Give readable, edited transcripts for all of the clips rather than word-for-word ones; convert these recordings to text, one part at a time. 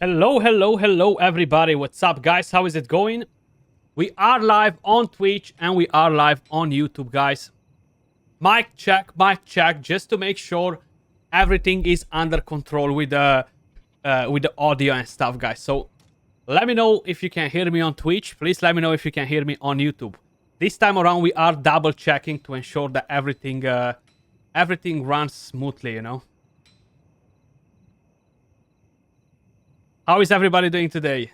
Hello, everybody. What's up, guys? How is it going? We are live on Twitch and we are live on YouTube, guys. Mic check, just to make sure everything is under control with the audio and stuff, guys. So let me know if you can hear me on Twitch. Please let me know if you can hear me on YouTube. This time around, we are double checking to ensure that everything runs smoothly, you know. How is everybody doing today?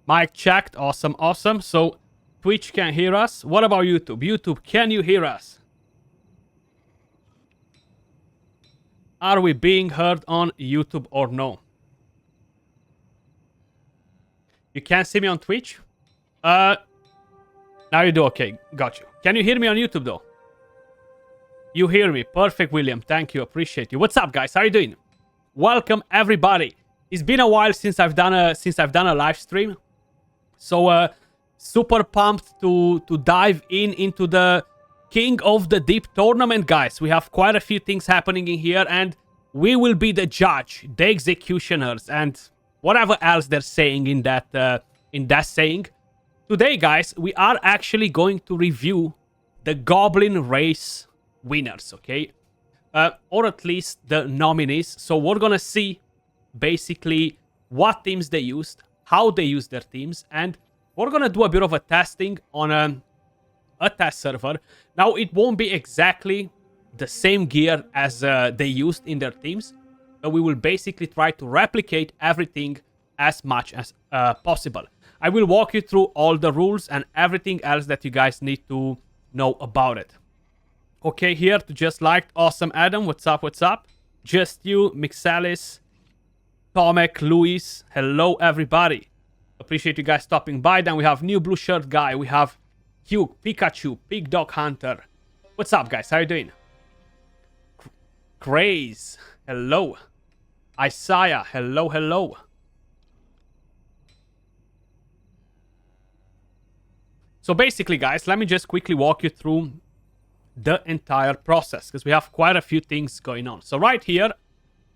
Mic checked. Awesome. So Twitch can hear us. What about YouTube? YouTube, can you hear us? Are we being heard on YouTube or no? You can't see me on Twitch? Now you do. Okay, got you. Can you hear me on YouTube though? You hear me. Perfect, William. Thank you. Appreciate you. What's up, guys? How are you doing? Welcome, everybody. It's been a while since I've done a live stream. So super pumped to dive into the King of the Deep tournament, guys. We have quite a few things happening in here, and we will be the judge, the executioners, and whatever else they're saying in that saying. Today, guys, we are actually going to review the Goblin race winners, okay? Or at least the nominees. So we're gonna see basically what teams they used, how they used their teams, and we're gonna do a bit of a testing on a test server. Now, it won't be exactly the same gear as they used in their teams, but we will basically try to replicate everything as much as possible. I will walk you through all the rules and everything else that you guys need to know about it. Okay, here to just liked. Awesome, Adam. What's up? Just you, Mixalis, Tomek, Luis. Hello, everybody. Appreciate you guys stopping by. Then we have new blue shirt guy. We have Hugh, Pikachu, Pig Dog Hunter. What's up, guys? How you doing? Craze. Hello. Isaiah. Hello. So basically, guys, let me just quickly walk you through the entire process, because we have quite a few things going on. So right here,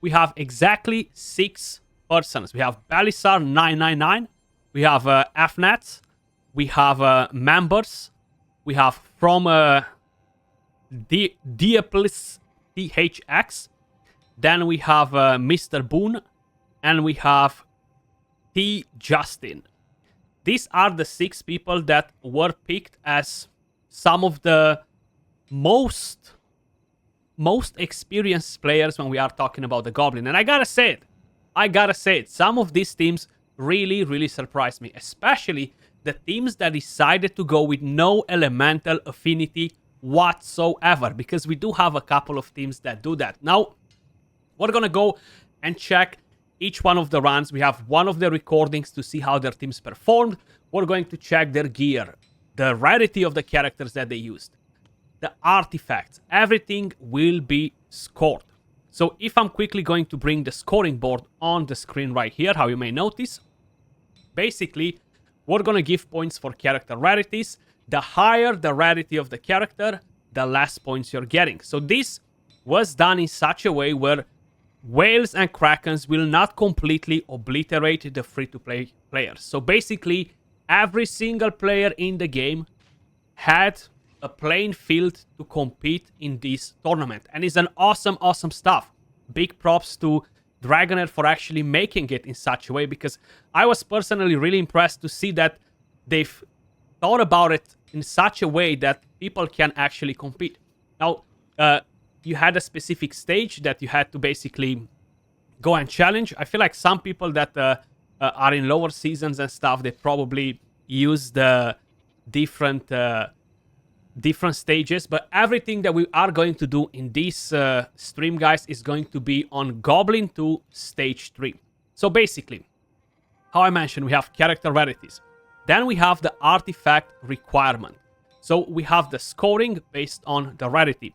we have exactly 6 persons. We have Belisar 999, we have FNAT, we have members, we have from Diaplis THX, then we have Mr. Boone, and we have T. Justin. These are the 6 people that were picked as some of the most experienced players when we are talking about the Goblin. And I gotta say it, some of these teams really surprised me, especially the teams that decided to go with no elemental affinity whatsoever, because we do have a couple of teams that do that. Now, we're gonna go and check each one of the runs. We have one of the recordings to see how their teams performed. We're going to check their gear, the rarity of the characters that they used, the artifacts. Everything will be scored. So if I'm quickly going to bring the scoring board on the screen right here, how you may notice, basically, we're going to give points for character rarities. The higher the rarity of the character, the less points you're getting. So this was done in such a way where whales and krakens will not completely obliterate the free-to-play players. So basically, every single player in the game had a playing field to compete in this tournament, and it's an awesome stuff. Big props to Dragonheir for actually making it in such a way, because I was personally really impressed to see that they've thought about it in such a way that people can actually compete. Now, you had a specific stage that you had to basically go and challenge. I feel like some people that are in lower seasons and stuff, they probably use the different stages, but everything that we are going to do in this stream, guys, is going to be on Goblin 2 Stage 3. So basically, how I mentioned, we have character rarities. Then we have the artifact requirement. So we have the scoring based on the rarity.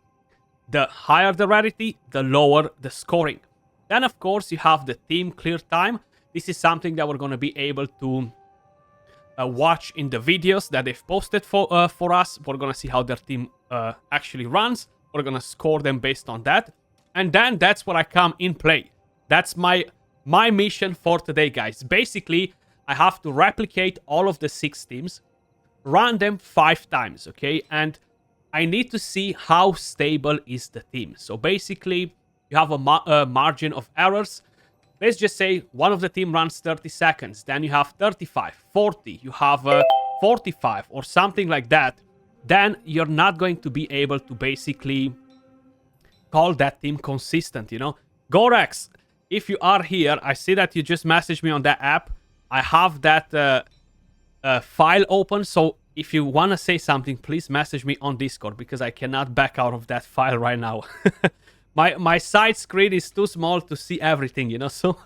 The higher the rarity, the lower the scoring. Then, of course, you have the team clear time. This is something that we're going to be able to watch in the videos that they've posted for us. We're gonna see how their team actually runs. We're gonna score them based on that. And then that's where I come in play. That's my mission for today, guys. Basically, I have to replicate all of the 6 teams, run them 5 times, okay? And I need to see how stable is the team. So basically, you have a margin of errors. Let's just say one of the team runs 30 seconds. Then you have 35, 40. You have 45 or something like that. Then you're not going to be able to basically call that team consistent, you know? Gorex, if you are here, I see that you just messaged me on that app. I have that file open, so if you want to say something, please message me on Discord, because I cannot back out of that file right now. My side screen is too small to see everything, you know, so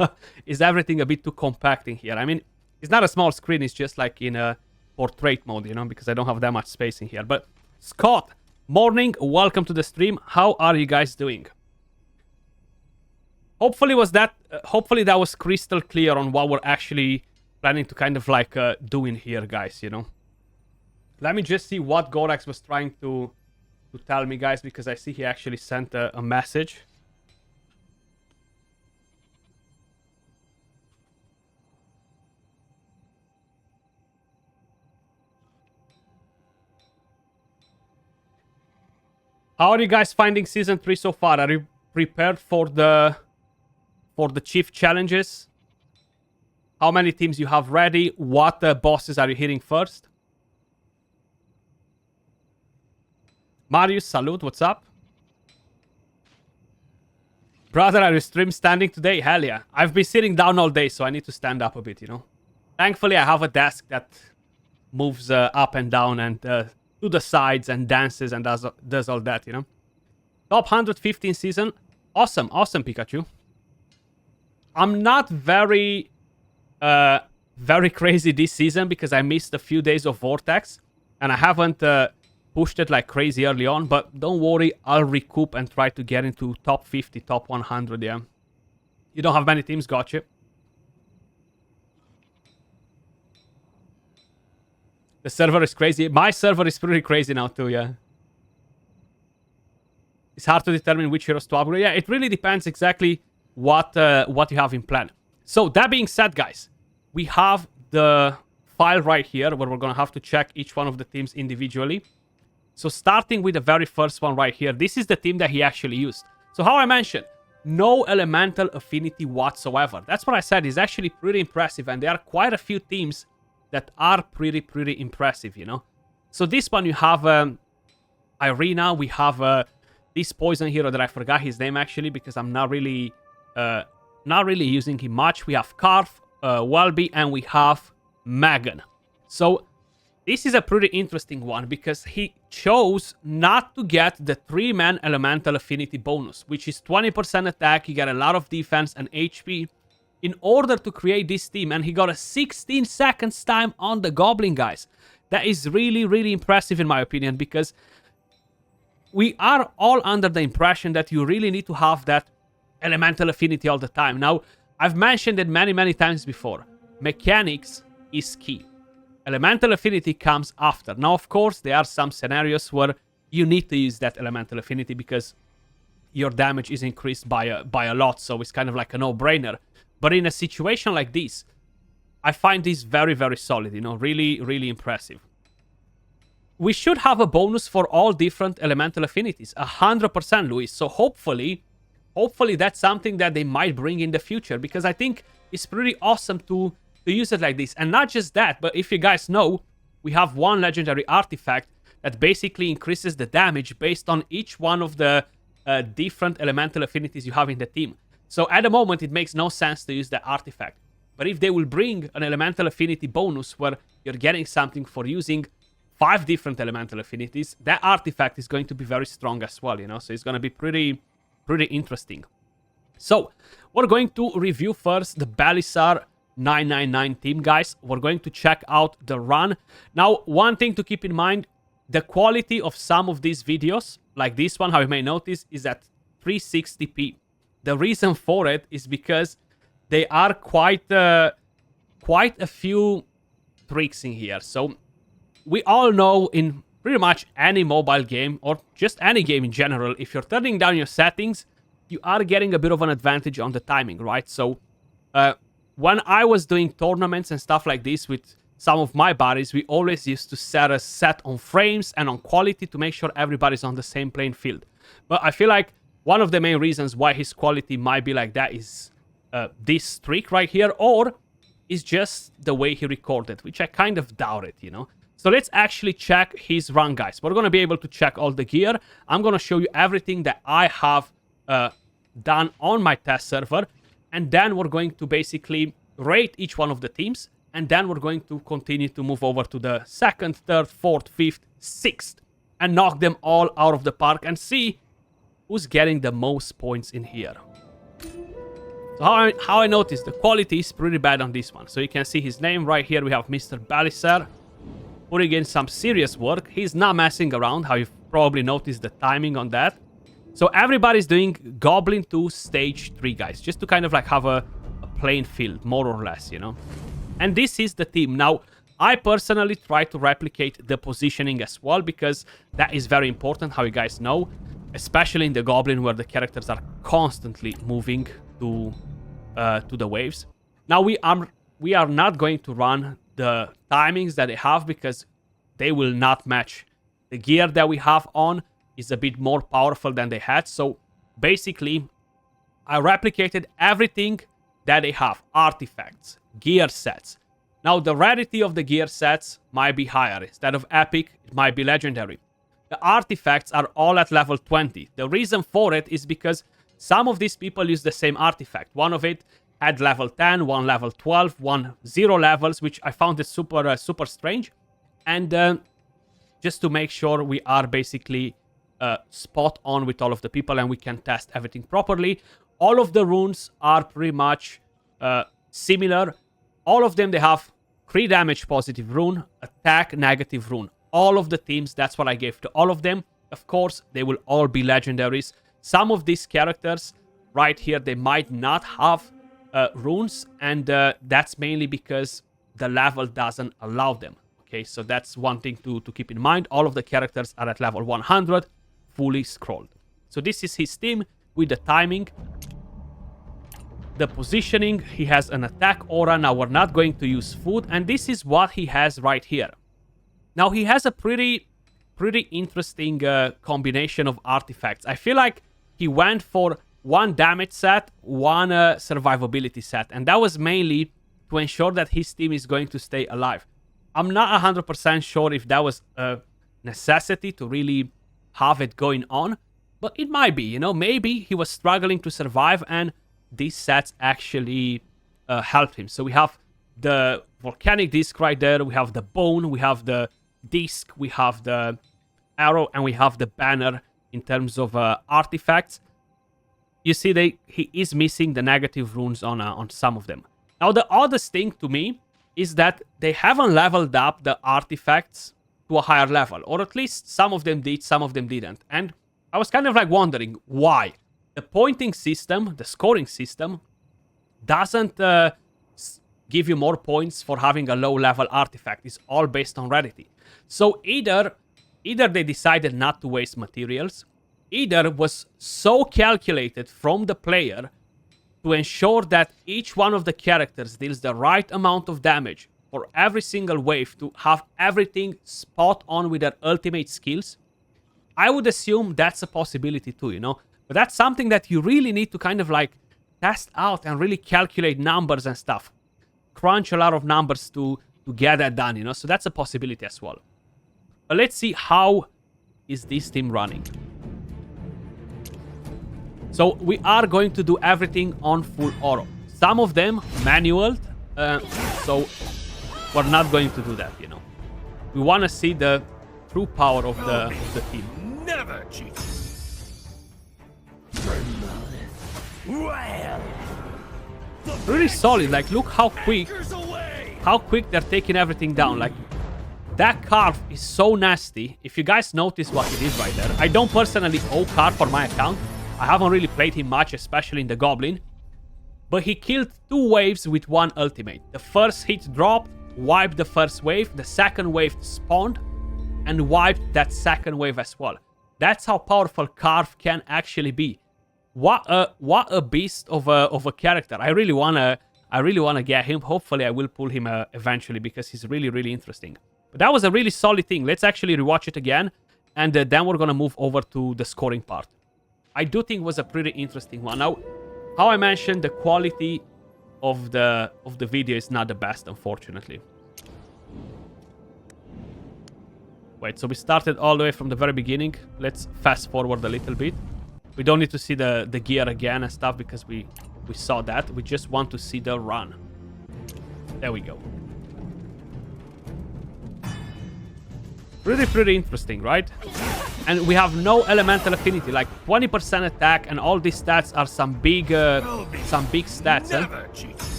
is everything a bit too compact in here. I mean, it's not a small screen, it's just like in a portrait mode, you know, because I don't have that much space in here. But Scott, morning, welcome to the stream. How are you guys doing? Hopefully that was crystal clear on what we're actually planning to kind of like do in here, guys, you know. Let me just see what Gorax was trying to tell me, guys, because I see he actually sent a message. How are you guys finding Season 3 so far? Are you prepared for the chief challenges? How many teams you have ready? What bosses are you hitting first? Marius, salute, what's up? Brother, are you stream standing today? Hell yeah. I've been sitting down all day, so I need to stand up a bit, you know. Thankfully, I have a desk that moves up and down and to the sides and dances and does all that, you know. Top 115 season. Awesome, awesome, Pikachu. I'm not very crazy this season because I missed a few days of Vortex and I haven't pushed it like crazy early on, but don't worry, I'll recoup and try to get into top 50, top 100, yeah. You don't have many teams, gotcha. The server is crazy. My server is pretty crazy now too, yeah. It's hard to determine which heroes to upgrade. Yeah, it really depends exactly what you have in plan. So that being said, guys, we have the file right here where we're gonna have to check each one of the teams individually. So starting with the very first one right here, this is the team that he actually used. So how I mentioned, no elemental affinity whatsoever. That's what I said, is actually pretty impressive, and there are quite a few teams that are pretty impressive, you know. So this one you have Irina, we have this poison hero that I forgot his name actually because I'm not really using him much. We have Karf, Welby, and we have Megan. So this is a pretty interesting one because he chose not to get the 3-man elemental affinity bonus, which is 20% attack, you get a lot of defense and HP, in order to create this team, and he got a 16 seconds time on the Goblin, guys. That is really impressive in my opinion, because we are all under the impression that you really need to have that elemental affinity all the time. Now, I've mentioned it many times before. Mechanics is key. Elemental affinity comes after. Now, of course, there are some scenarios where you need to use that elemental affinity because your damage is increased by a lot, so it's kind of like a no-brainer. But in a situation like this, I find this very solid, you know, really impressive. We should have a bonus for all different elemental affinities, 100%, Luis. So hopefully that's something that they might bring in the future, because I think it's pretty awesome to use it like this. And not just that, but if you guys know, we have one legendary artifact that basically increases the damage based on each one of the different elemental affinities you have in the team. So at the moment, it makes no sense to use that artifact. But if they will bring an elemental affinity bonus where you're getting something for using 5 different elemental affinities, that artifact is going to be very strong as well, you know? So it's going to be pretty interesting. So we're going to review first the Belisar 999 team, guys. We're going to check out the run. Now, one thing to keep in mind, the quality of some of these videos, like this one, how you may notice, is at 360p. The reason for it is because they are quite a few tricks in here. So we all know in pretty much any mobile game, or just any game in general, if you're turning down your settings, you are getting a bit of an advantage on the timing, right? So when I was doing tournaments and stuff like this with some of my buddies, we always used to set a set on frames and on quality to make sure everybody's on the same playing field. But I feel like one of the main reasons why his quality might be like that is this streak right here, or is just the way he recorded, which I kind of doubt it, you know? So let's actually check his run, guys. We're going to be able to check all the gear. I'm going to show you everything that I have done on my test server. And then we're going to basically rate each one of the teams. And then we're going to continue to move over to the 2nd, 3rd, 4th, 5th, 6th. And knock them all out of the park and see who's getting the most points in here. So how I noticed the quality is pretty bad on this one. So you can see his name right here. We have Mr. Baliser putting in some serious work. He's not messing around, how you've probably noticed the timing on that. So everybody's doing Goblin 2 Stage 3, guys. Just to kind of like have a playing field, more or less, you know. And this is the team. Now, I personally try to replicate the positioning as well, because that is very important, how you guys know. Especially in the Goblin, where the characters are constantly moving to the waves. Now we are not going to run the timings that they have, because they will not match. The gear that we have on is a bit more powerful than they had. So basically, I replicated everything that they have. Artifacts, gear sets. Now the rarity of the gear sets might be higher. Instead of epic, it might be legendary. The artifacts are all at level 20. The reason for it is because some of these people use the same artifact. One of it had level 10, one level 12, one 0 levels, which I found it super strange. And just to make sure we are basically spot on with all of the people and we can test everything properly, all of the runes are pretty much similar. All of them, they have 3 damage positive rune, attack negative rune. All of the teams, that's what I gave to all of them. Of course, they will all be legendaries. Some of these characters right here, they might not have runes, and that's mainly because the level doesn't allow them. Okay, so that's one thing to keep in mind. All of the characters are at level 100, fully scrolled. So this is his team with the timing. The positioning, he has an attack aura. Now we're not going to use food, and this is what he has right here. Now he has a pretty interesting combination of artifacts. I feel like he went for one damage set, one survivability set, and that was mainly to ensure that his team is going to stay alive. I'm not 100% sure if that was a necessity to really have it going on, but it might be, you know, maybe he was struggling to survive and these sets actually helped him. So we have the volcanic disc right there, we have the bone, we have the disc, we have the arrow, and we have the banner in terms of artifacts. You see, he is missing the negative runes on some of them. Now, the oddest thing to me is that they haven't leveled up the artifacts to a higher level, or at least some of them did, some of them didn't. And I was kind of like wondering why. The pointing system, the scoring system, doesn't give you more points for having a low level artifact. It's all based on rarity. So either they decided not to waste materials, either was so calculated from the player to ensure that each one of the characters deals the right amount of damage for every single wave to have everything spot on with their ultimate skills. I would assume that's a possibility too, you know? But that's something that you really need to kind of like test out and really calculate numbers and stuff. Crunch a lot of numbers to get that done, you know? So that's a possibility as well. But let's see how is this team running. So we are going to do everything on full auto. Some of them manual, so we're not going to do that, you know. We want to see the true power of the team. Never cheat. Really solid. Like, look how quick they're taking everything down. Like, that Carve is so nasty. If you guys notice what it is right there. I don't personally own Carve for my account. I haven't really played him much, especially in the Goblin. But he killed 2 waves with 1 ultimate. The first hit dropped, wiped the first wave. The second wave spawned and wiped that second wave as well. That's how powerful Carve can actually be. What a beast of a character. I really wanna get him. Hopefully I will pull him eventually because he's really interesting. But that was a really solid thing. Let's actually rewatch it again, and then we're gonna move over to the scoring part. I do think it was a pretty interesting one. Now, how I mentioned, the quality of the video is not the best, unfortunately. Wait, so we started all the way from the very beginning. Let's fast forward a little bit. We don't need to see the gear again and stuff because we saw that. We just want to see the run. There we go. Pretty interesting, right? And we have no elemental affinity, like 20% attack, and all these stats are some big stats.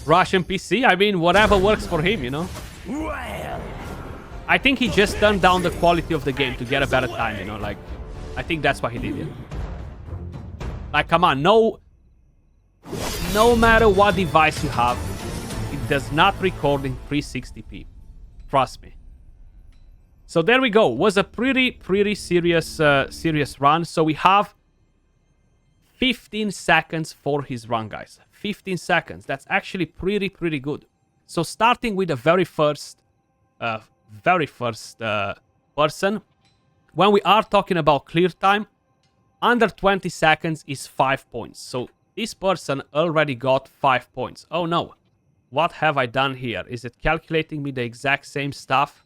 Russian PC, I mean, whatever works for him, you know? I think he just turned down the quality of the game to get a better time, you know? Like, I think that's what he did, yeah? Like, come on, no matter what device you have, it does not record in 360p. Trust me. So there we go. Was a pretty serious run. So we have 15 seconds for his run, guys. 15 seconds. That's actually pretty good. So starting with the very first person, when we are talking about clear time, under 20 seconds is 5 points. So this person already got 5 points. Oh no. What have I done here? Is it calculating me the exact same stuff?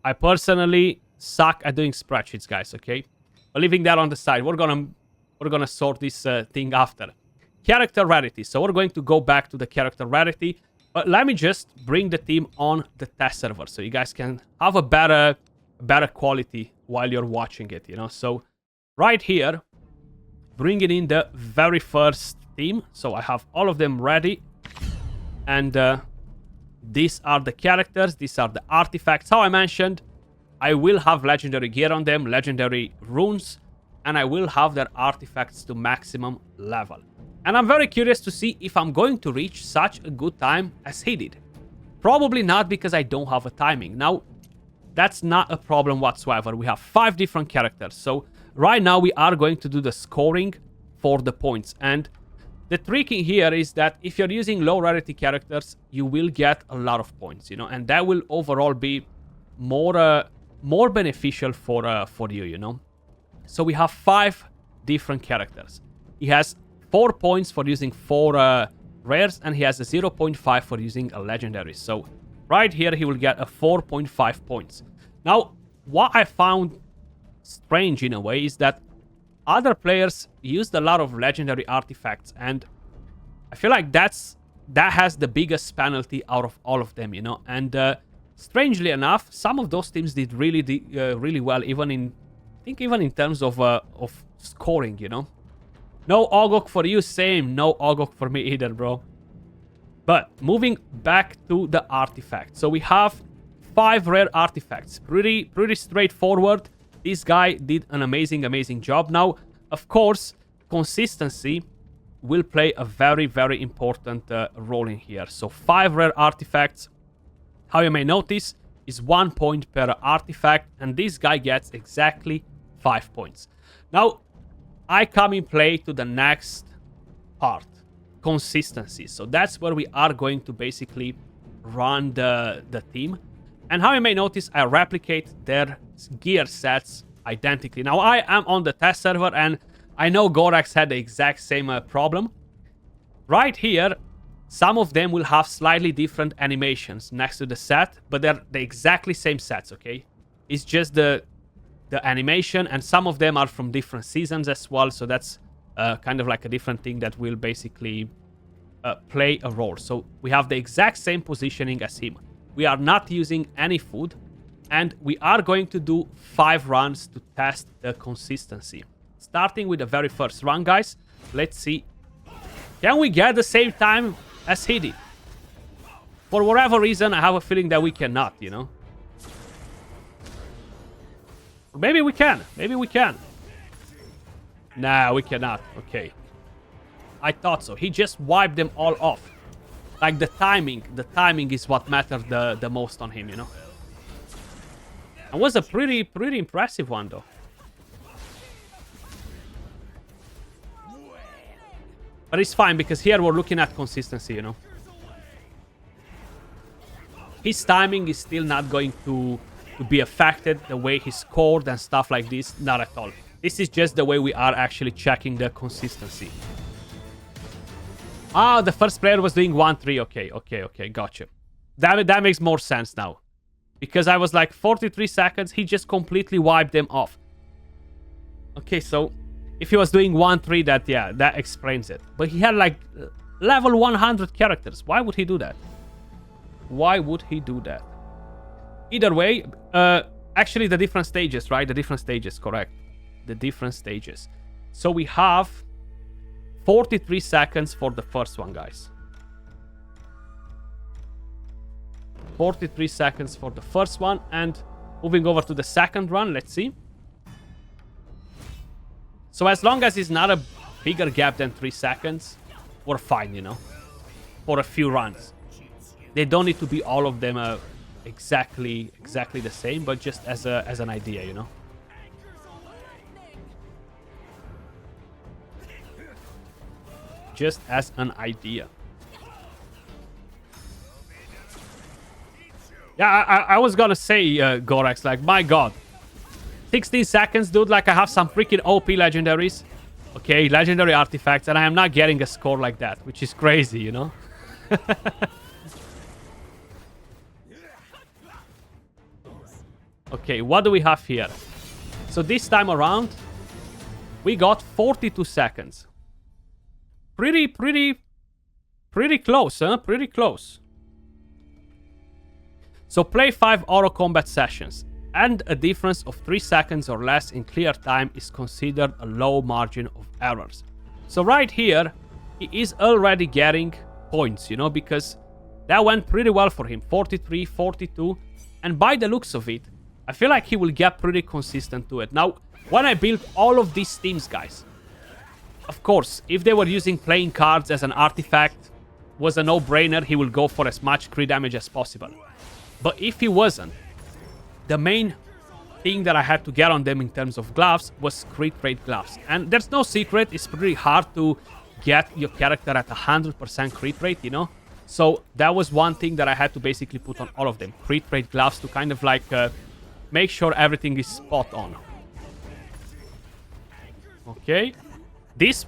I personally suck at doing spreadsheets, guys, okay? But leaving that on the side, we're gonna sort this thing after. Character rarity. So we're going to go back to the character rarity. But let me just bring the team on the test server so you guys can have a better quality while you're watching it, you know? So right here, bringing in the very first team. So I have all of them ready. And these are the characters. These are the artifacts. How I mentioned, I will have legendary gear on them, legendary runes, and I will have their artifacts to maximum level. And I'm very curious to see if I'm going to reach such a good time as he did. Probably not, because I don't have a timing. Now, that's not a problem whatsoever. We have 5 different characters. So right now we are going to do the scoring for the points. And the trick in here is that if you're using low rarity characters, you will get a lot of points, you know, and that will overall be more beneficial for you, you know. So we have 5 different characters. He has 4 points for using 4 rares, and he has a 0.5 for using a legendary. So right here he will get a 4.5 points. Now, what I found strange in a way is that other players used a lot of legendary artifacts, and I feel like that has the biggest penalty out of all of them, you know. And strangely enough, some of those teams did really well, even in terms of scoring, you know. No Ogok for you, same. No Ogok for me either, bro. But moving back to the artifact, so we have 5 rare artifacts. Pretty straightforward. This guy did an amazing job. Now, of course, consistency will play a very important role in here. So 5 rare artifacts, how you may notice, is 1 point per artifact, and this guy gets exactly 5 points. Now, I come in play to the next part, consistency. So that's where we are going to basically run the team. And how you may notice, I replicate their gear sets identically. Now, I am on the test server, and I know Gorax had the exact same problem. Right here, some of them will have slightly different animations next to the set, but they're the exactly same sets, okay? It's just the animation, and some of them are from different seasons as well, so that's kind of like a different thing that will basically play a role. So we have the exact same positioning as him. We are not using any food, and we are going to do 5 runs to test the consistency. Starting with the very first run, guys. Let's see. Can we get the same time as he did? For whatever reason, I have a feeling that we cannot, you know. Maybe we can. Maybe we can. Nah, we cannot. Okay. I thought so. He just wiped them all off. Like the timing is what mattered the most on him, you know. It was a pretty impressive one, though. But it's fine, because here we're looking at consistency, you know. His timing is still not going to be affected the way he scored and stuff like this. Not at all. This is just the way we are actually checking the consistency. Ah, the first player was doing 1-3. Okay, gotcha. That makes more sense now. Because I was like, 43 seconds, he just completely wiped them off. Okay, so if he was doing 1-3, that explains it. But he had like level 100 characters. Why would he do that? Why would he do that? Either way, actually the different stages, right? The different stages, correct. The different stages. So we have 43 seconds for the first one, guys. 43 seconds for the first one. And moving over to the second run, let's see. So as long as it's not a bigger gap than 3 seconds, we're fine, you know, for a few runs. They don't need to be all of them exactly the same, but just as an idea, you know. Just as an idea. Yeah, I was gonna say, Gorax, like, my god. 16 seconds, dude, like I have some freaking OP legendaries. Okay, legendary artifacts, and I am not getting a score like that, which is crazy, you know? Okay, what do we have here? So this time around, we got 42 seconds. Pretty close, huh? Pretty close. So play 5 auto combat sessions, and a difference of 3 seconds or less in clear time is considered a low margin of errors. So right here, he is already getting points, you know, because that went pretty well for him. 43, 42, and by the looks of it, I feel like he will get pretty consistent to it. Now, when I built all of these teams, guys, of course, if they were using playing cards as an artifact, was a no-brainer, he will go for as much crit damage as possible. But if he wasn't, the main thing that I had to get on them in terms of gloves was crit rate gloves. And there's no secret, it's pretty hard to get your character at 100% crit rate, you know? So that was one thing that I had to basically put on all of them. Crit rate gloves to kind of like make sure everything is spot on. Okay. This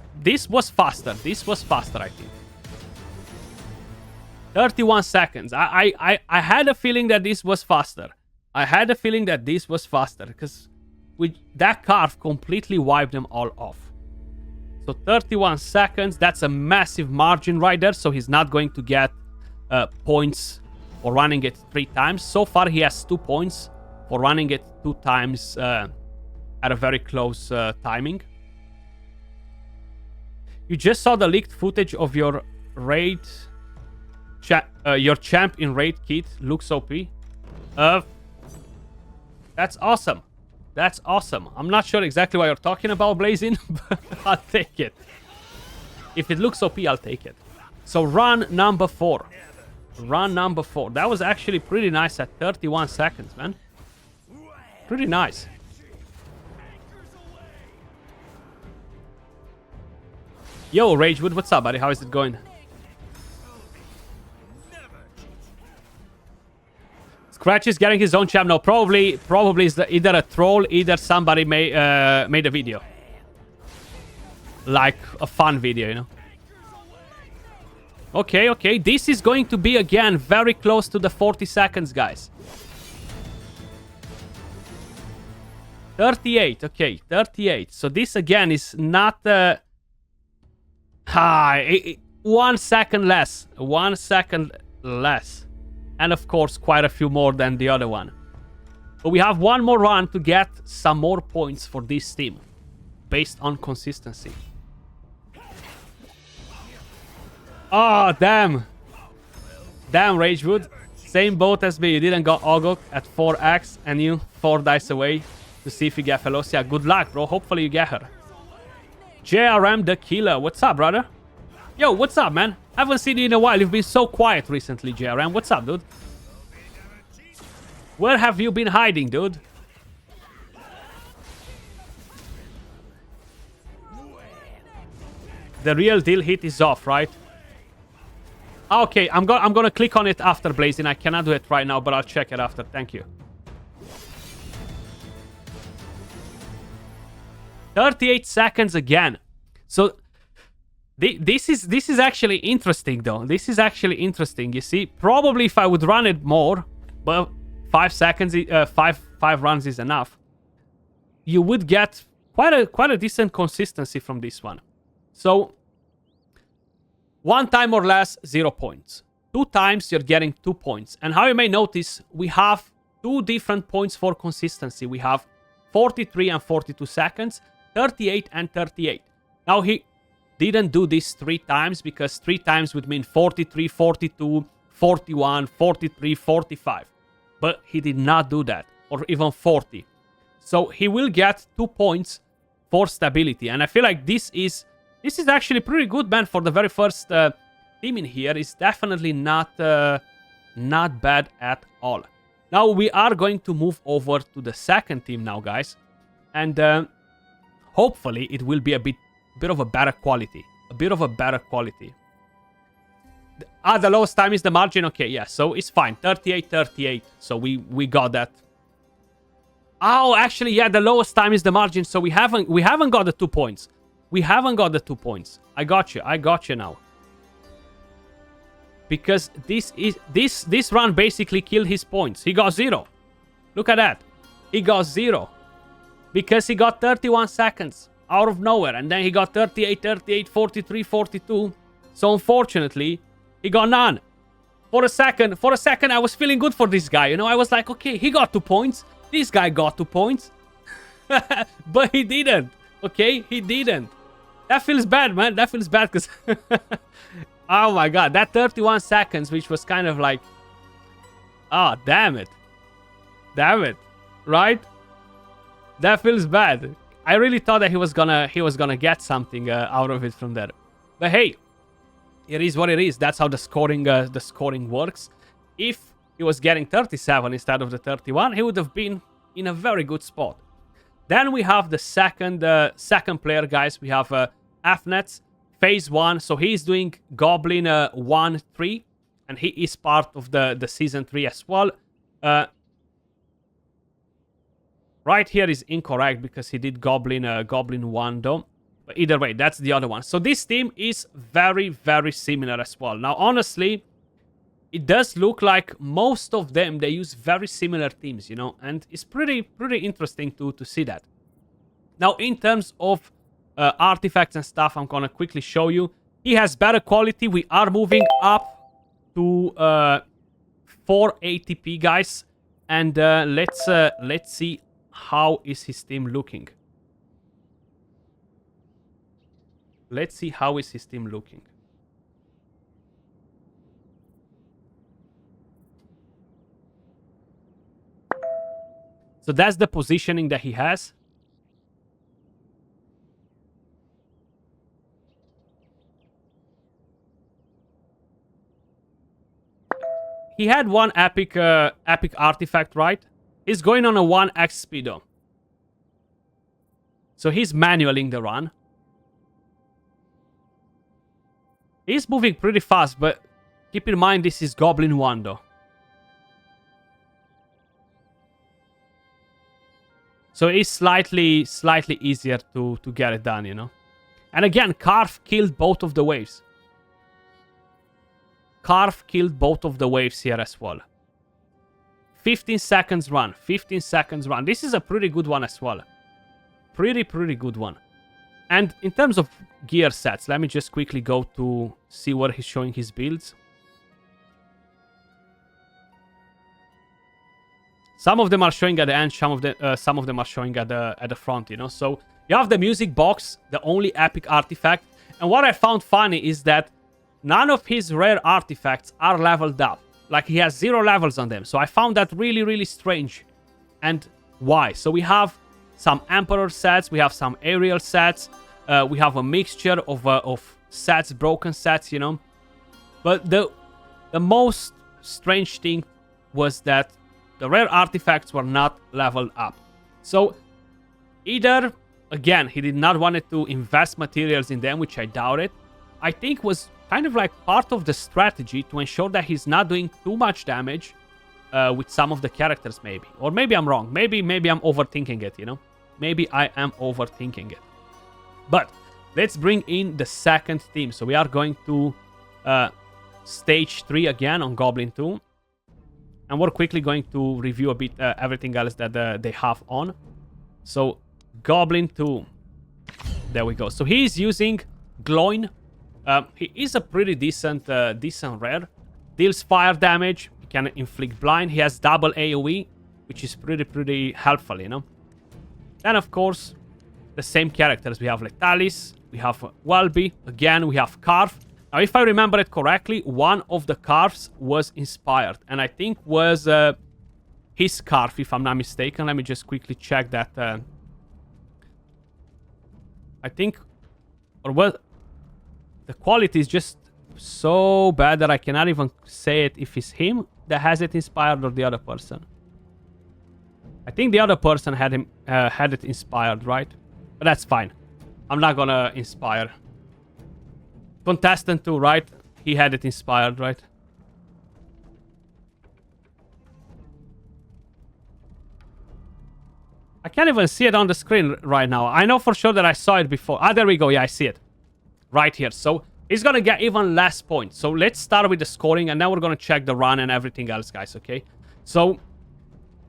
was faster. This was faster, I think. 31 seconds. I had a feeling that this was faster. I had a feeling that this was faster because with that carve completely wiped them all off. So 31 seconds. That's a massive margin right there. So he's not going to get points for running it 3 times. So far, he has 2 points for running it 2 times at a very close timing. You just saw the leaked footage of your raid, your champ in raid kit. Looks OP. That's awesome. That's awesome. I'm not sure exactly what you're talking about, Blazing, but I'll take it. If it looks OP, I'll take it. So run number 4. Run number 4. That was actually pretty nice at 31 seconds, man. Pretty nice. Yo, Ragewood, what's up, buddy? How is it going? Skratch is getting his own champ. No, probably is either a troll, either somebody made a video. Like a fun video, you know. Okay, okay. This is going to be, again, very close to the 40 seconds, guys. 38, okay, 38. So this, again, is not... 1 second less. 1 second less. And of course, quite a few more than the other one. But we have one more run to get some more points for this team. Based on consistency. Oh, damn. Damn, Ragewood. Same boat as me. You didn't got Ogok at 4x and you 4 dice away to see if you get Felocia. Good luck, bro. Hopefully you get her. JRM the Killer. What's up, brother? Yo, what's up, man? Haven't seen you in a while. You've been so quiet recently, JRM. What's up, dude? Where have you been hiding, dude? The real deal hit is off, right? Okay, I'm gonna click on it after Blazing. I cannot do it right now, but I'll check it after. Thank you. 38 seconds again. So this is actually interesting, though. This is actually interesting. You see, probably if I would run it more, but 5 seconds, five runs is enough. You would get quite a decent consistency from this one. So 1 time or less, 0 points. 2 times, you're getting 2 points. And how you may notice, we have 2 different points for consistency. We have 43 and 42 seconds, 38 and 38. Now, he didn't do this 3 times because 3 times would mean 43, 42, 41, 43, 45. But he did not do that, or even 40. So he will get 2 points for stability. And I feel like this is actually pretty good, man, for the very first team in here. It's definitely not bad at all. Now we are going to move over to the second team now, guys. And hopefully it will be a bit of a better quality. A bit of a better quality. The lowest time is the margin. Okay, yeah, so it's fine. 38-38. So we got that. Oh, actually, yeah, the lowest time is the margin, so we haven't got the 2 points. We haven't got the 2 points. I got you now. Because this run basically killed his points. He got 0. Look at that. He got 0. Because he got 31 seconds out of nowhere. And then he got 38, 38, 43, 42. So unfortunately, he got none. For a second, I was feeling good for this guy. You know, I was like, okay, he got 2 points. This guy got 2 points. But he didn't. Okay, he didn't. That feels bad, man. That feels bad because... oh my god, that 31 seconds, which was kind of like... oh, damn it. Damn it. Right? That feels bad. I really thought that he was gonna get something out of it from there. But hey, it is what it is. That's how the scoring works. If he was getting 37 instead of the 31, he would have been in a very good spot. Then we have the second player, guys. We have Afnets, phase 1. So he's doing Goblin 1-3, and he is part of the season 3 as well. Right here is incorrect because he did Goblin 1 though. But either way, that's the other one. So this team is very, very similar as well. Now, honestly, it does look like most of them, they use very similar teams, you know, and it's pretty interesting to see that. Now, in terms of artifacts and stuff, I'm gonna quickly show you. He has better quality. We are moving up to 4 ATP, guys, and let's see how is his team looking. Let's see how is his team looking. So that's the positioning that he has. He had one epic artifact, right? He's going on a 1x speedo. So he's manualing the run. He's moving pretty fast, but keep in mind this is Goblin 1 though. So it's slightly easier to get it done, you know. And again, Carve killed both of the waves. Carve killed both of the waves here as well. 15 seconds run. 15 seconds run. This is a pretty good one as well. Pretty good one. And in terms of gear sets, let me just quickly go to see where he's showing his builds. Some of them are showing at the end, some of them are showing at the front, you know. So you have the music box, the only epic artifact. And what I found funny is that none of his rare artifacts are leveled up. Like, he has 0 levels on them. So I found that really strange. And why? So we have some Emperor sets, we have some Aerial sets, we have a mixture of sets, broken sets, you know. But the most strange thing was that The rare artifacts were not leveled up. So, either, again, he did not want to invest materials in them, which I doubt it. I think was kind of like part of the strategy to ensure that he's not doing too much damage with some of the characters, maybe. Or maybe I'm wrong. Maybe I'm overthinking it, you know? Maybe I am overthinking it. But let's bring in the second team. So we are going to stage 3 again on Goblin 2. And we're quickly going to review a bit everything else that they have on. So Goblin 2. There we go. So he's using Gloin. He is a pretty decent rare. Deals fire damage. He can inflict blind. He has double AoE, which is pretty helpful, you know. Then, of course, the same characters. We have Letalis, we have Welby, again, we have Carve. Now, if I remember it correctly, one of the Carves was inspired, and I think was his Carve, if I'm not mistaken. Let me just quickly check that. I think, or what? The quality is just so bad that I cannot even say it if it's him that has it inspired or the other person. I think the other person had it inspired, right? But that's fine. I'm not gonna inspire. Contestant 2, right? He had it inspired, right? I can't even see it on the screen right now. I know for sure that I saw it before. Ah, there we go. Yeah, I see it. Right here. So he's gonna get even less points. So let's start with the scoring, and then we're gonna check the run and everything else, guys, okay? So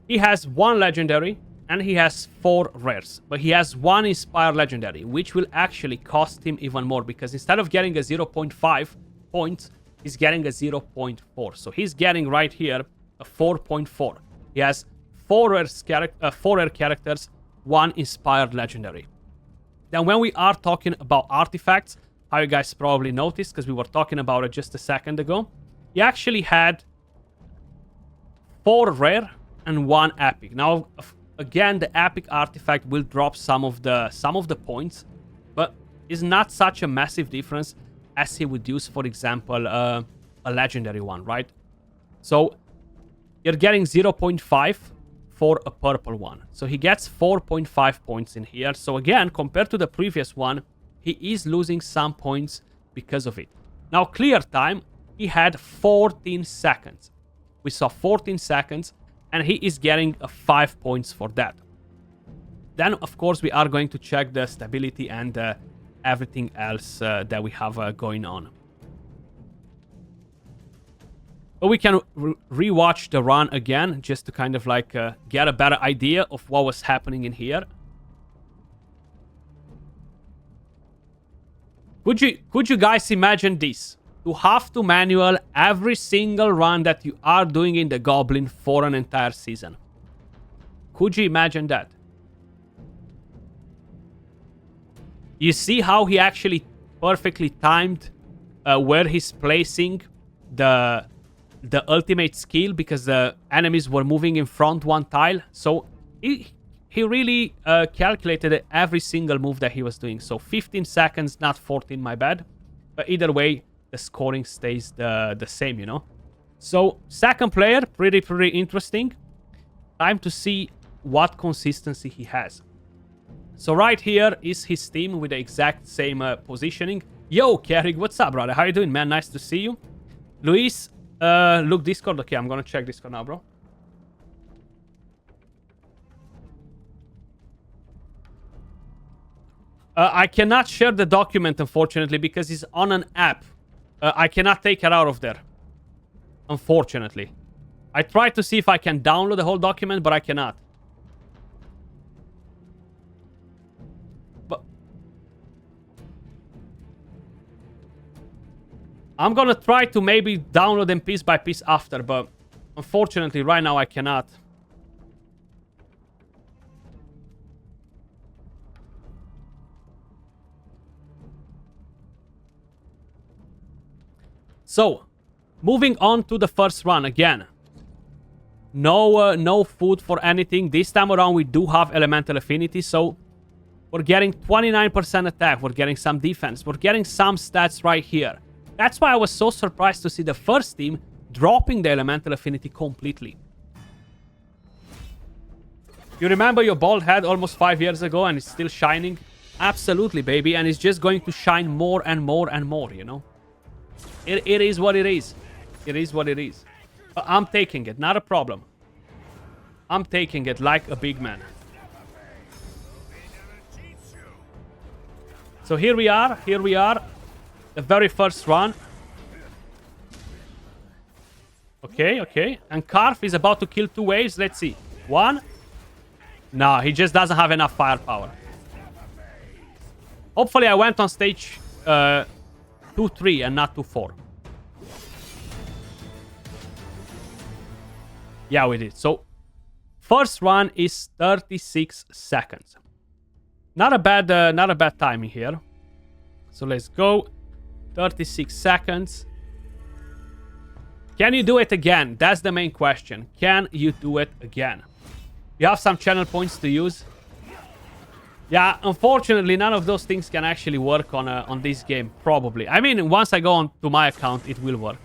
he has 1 legendary, and he has 4 rares. But he has 1 inspired legendary, which will actually cost him even more, because instead of getting a 0.5 points, he's getting a 0.4. So he's getting right here a 4.4. He has 4 rare characters, 1 inspired legendary. Then when we are talking about artifacts, how you guys probably noticed, because we were talking about it just a second ago, he actually had 4 rare and 1 epic. Now, again, the epic artifact will drop some of the points, but it's not such a massive difference as he would use, for example, a legendary one, right? So you're getting 0.5 for a purple one. So he gets 4.5 points in here. So again, compared to the previous one, he is losing some points because of it. Now, clear time, he had 14 seconds. We saw 14 seconds. And he is getting 5 points for that. Then, of course, we are going to check the stability and everything else that we have going on. But we can rewatch the run again, just to kind of like get a better idea of what was happening in here. Could you guys imagine this? To have to manual every single run that you are doing in the Goblin for an entire season. Could you imagine that? You see how he actually perfectly timed where he's placing the ultimate skill, because the enemies were moving in front 1 tile. So he really calculated every single move that he was doing. So 15 seconds, not 14, my bad. But either way, the scoring stays the same, you know? So, second player, pretty interesting. Time to see what consistency he has. So right here is his team with the exact same positioning. Yo, Carrick, what's up, brother? How you doing, man? Nice to see you. Luis, look, Discord. Okay, I'm gonna check Discord now, bro. I cannot share the document, unfortunately, because it's on an app. I cannot take it out of there, unfortunately. I tried to see if I can download the whole document, but I cannot. But I'm gonna try to maybe download them piece by piece after, but unfortunately, right now I cannot. So, moving on to the first run again. No food for anything. This time around, we do have elemental affinity, so we're getting 29% attack. We're getting some defense. We're getting some stats right here. That's why I was so surprised to see the first team dropping the elemental affinity completely. You remember your bald head almost 5 years ago and it's still shining? Absolutely, baby. And it's just going to shine more and more and more, you know? It is what it is. It is what it is. I'm taking it. Not a problem. I'm taking it like a big man. So here we are. Here we are. The very first run. Okay, okay. And Karf is about to kill 2 waves. Let's see. 1. No, he just doesn't have enough firepower. Hopefully I went on stage 2-3 and not 2-4. Yeah, we did. So, first run is 36 seconds. Not a bad timing here. So let's go. 36 seconds. Can you do it again? That's the main question. Can you do it again? You have some channel points to use. Yeah, unfortunately, none of those things can actually work on this game, probably. I mean, once I go on to my account, it will work.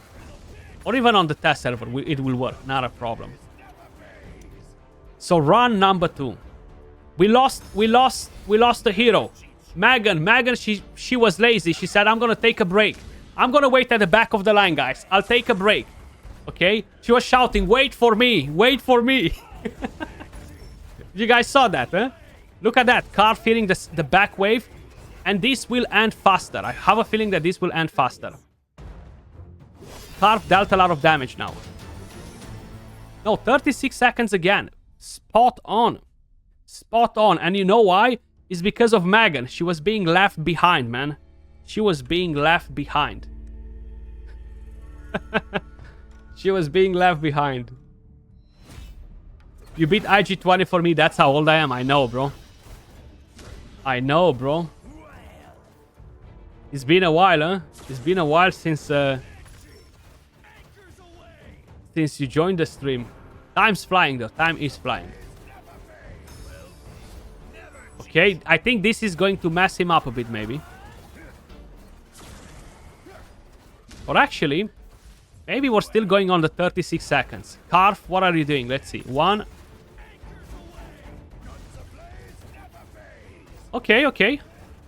Or even on the test server, it will work. Not a problem. So, run number 2. We lost the hero. Megan, she was lazy. She said, I'm gonna take a break. I'm gonna wait at the back of the line, guys. I'll take a break. Okay? She was shouting, wait for me. Wait for me. You guys saw that, huh? Look at that. Car feeling the back wave. And this will end faster. I have a feeling that this will end faster. Carp dealt a lot of damage now. No, 36 seconds again. Spot on. Spot on. And you know why? It's because of Megan. She was being left behind, man. She was being left behind. She was being left behind. You beat IG20 for me. That's how old I am. I know, bro. I know, bro. It's been a while, huh? It's been a while since you joined the stream. Time's flying, though. Time is flying. Okay, I think this is going to mess him up a bit, maybe. Or actually, maybe we're still going on the 36 seconds. Karf, what are you doing? Let's see. 1. Okay, okay.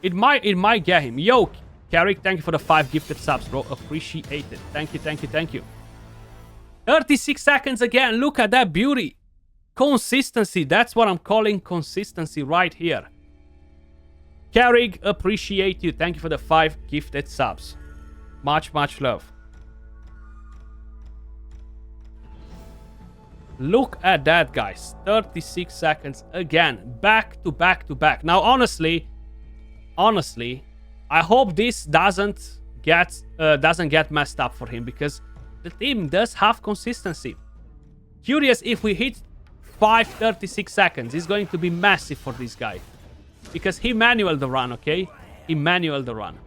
It might get him. Yo, Carrick, thank you for the 5 gifted subs, bro. Appreciate it. Thank you, thank you, thank you. 36 seconds again. Look at that beauty. Consistency. That's what I'm calling consistency right here. Carrick, appreciate you. Thank you for the 5 gifted subs. Much, much love. Look at that, guys. 36 seconds again. Back to back to back. Now, honestly, I hope this doesn't get messed up for him, because the team does have consistency. Curious if we hit 36 seconds. It's going to be massive for this guy. Because he manual the run, okay? He manual the run.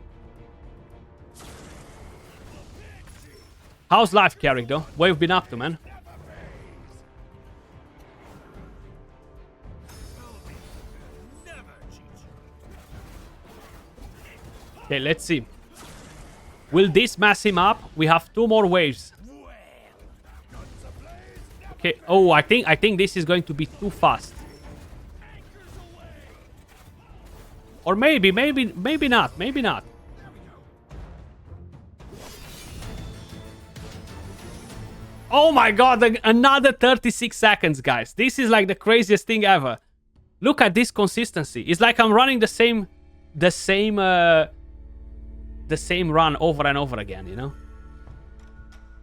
How's life, Carrick, though? What have you been up to, man? Okay, let's see. Will this mess him up? We have 2 more waves. Okay. Oh, I think this is going to be too fast. Or maybe not. Maybe not. Oh my god, another 36 seconds, guys. This is like the craziest thing ever. Look at this consistency. It's like I'm running the same run over and over again, you know?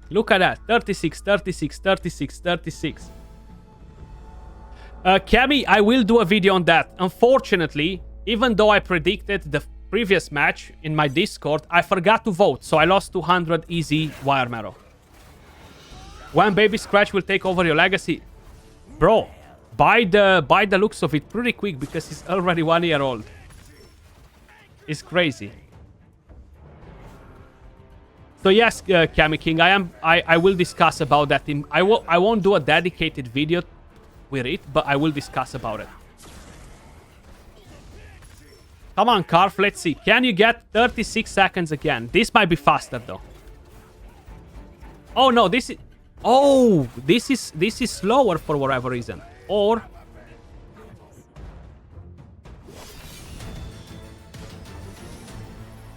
Look at that. 36, 36, 36, 36. Cammy, I will do a video on that. Unfortunately, even though I predicted the previous match in my Discord, I forgot to vote, so I lost 200 easy wire marrow. When baby Skratch will take over your legacy? Bro, by the looks of it, pretty quick, because he's already 1 year old. It's crazy. So yes, Kami King, I will discuss about that. I won't do a dedicated video with it, but I will discuss about it. Come on, Karf, let's see. Can you get 36 seconds again? This might be faster, though. Oh, no, this is... Oh, this is slower for whatever reason. Or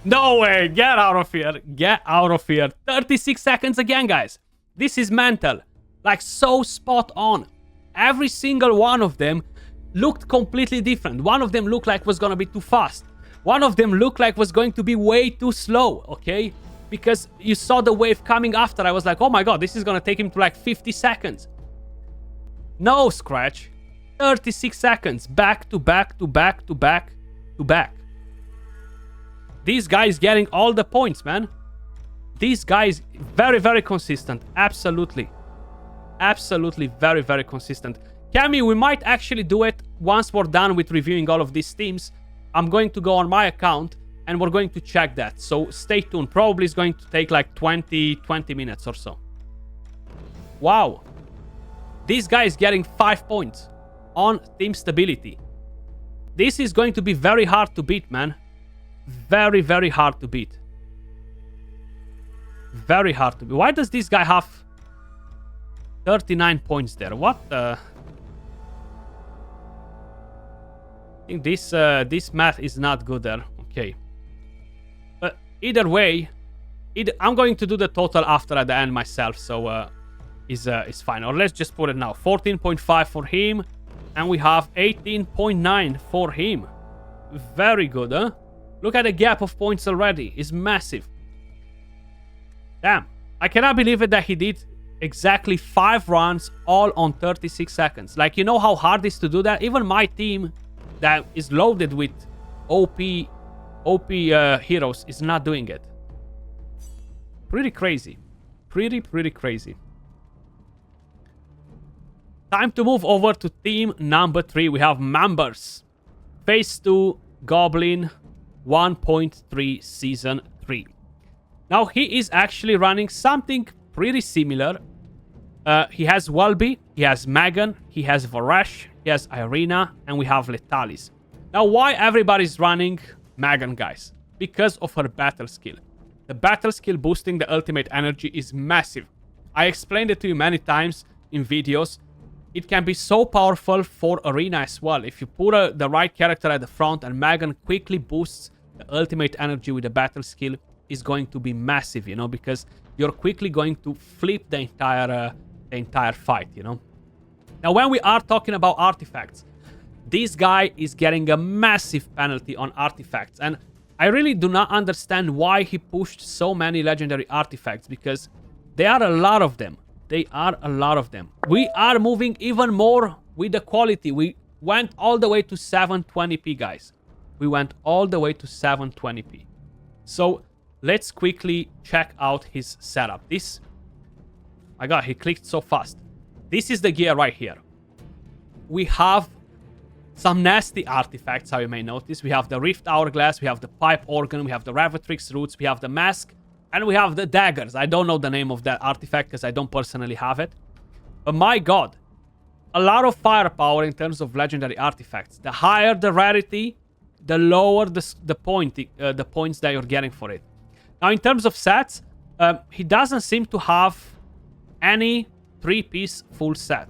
No way. Get out of here. Get out of here. 36 seconds again, guys. This is mental. Like, so spot on. Every single one of them looked completely different. One of them looked like was gonna be too fast. One of them looked like was going to be way too slow, okay? Because you saw the wave coming after. I was like, oh my god, this is gonna take him to like 50 seconds. No, Skratch. 36 seconds. Back to back to back to back to back. These guys getting all the points, man. These guys very, very consistent. Absolutely. Absolutely very, very consistent. Cammy, we might actually do it once we're done with reviewing all of these teams. I'm going to go on my account and we're going to check that. So stay tuned. Probably it's going to take like 20 minutes or so. Wow. This guy is getting 5 points on team stability. This is going to be very hard to beat, man. Very, very hard to beat. Very hard to beat. Why does this guy have 39 points there? What the... I think this math is not good there. Okay. But either way, I'm going to do the total after at the end myself, so is fine. Or let's just put it now. 14.5 for him, and we have 18.9 for him. Very good, huh? Look at the gap of points already. It's massive. Damn. I cannot believe it that he did exactly 5 runs all on 36 seconds. Like, you know how hard it is to do that? Even my team that is loaded with OP heroes is not doing it. Pretty crazy. Pretty crazy. Time to move over to team number 3. We have members. Phase 2, Goblin, 1.3 Season 3. Now, he is actually running something pretty similar. He has Welby, he has Megan, he has Varesh, he has Irina, and we have Letalis. Now, why everybody's running Megan, guys? Because of her battle skill. The battle skill boosting the ultimate energy is massive. I explained it to you many times in videos. It can be so powerful for Arena as well. If you put the right character at the front and Megan quickly boosts the ultimate energy with the battle skill, is going to be massive, you know, because you're quickly going to flip the entire fight, you know. Now, when we are talking about artifacts, this guy is getting a massive penalty on artifacts, and I really do not understand why he pushed so many legendary artifacts, because there are a lot of them. They are a lot of them. We are moving even more with the quality. We went all the way to 720p, guys. We went all the way to 720p. So let's quickly check out his setup. This... my god, he clicked so fast. This is the gear right here. We have some nasty artifacts, how you may notice. We have the Rift Hourglass, we have the Pipe Organ, we have the Revatrix Roots, we have the Mask, and we have the Daggers. I don't know the name of that artifact because I don't personally have it. But my god, a lot of firepower in terms of legendary artifacts. The higher the rarity, the lower the points that you're getting for it. Now, in terms of sets, he doesn't seem to have any 3-piece full set,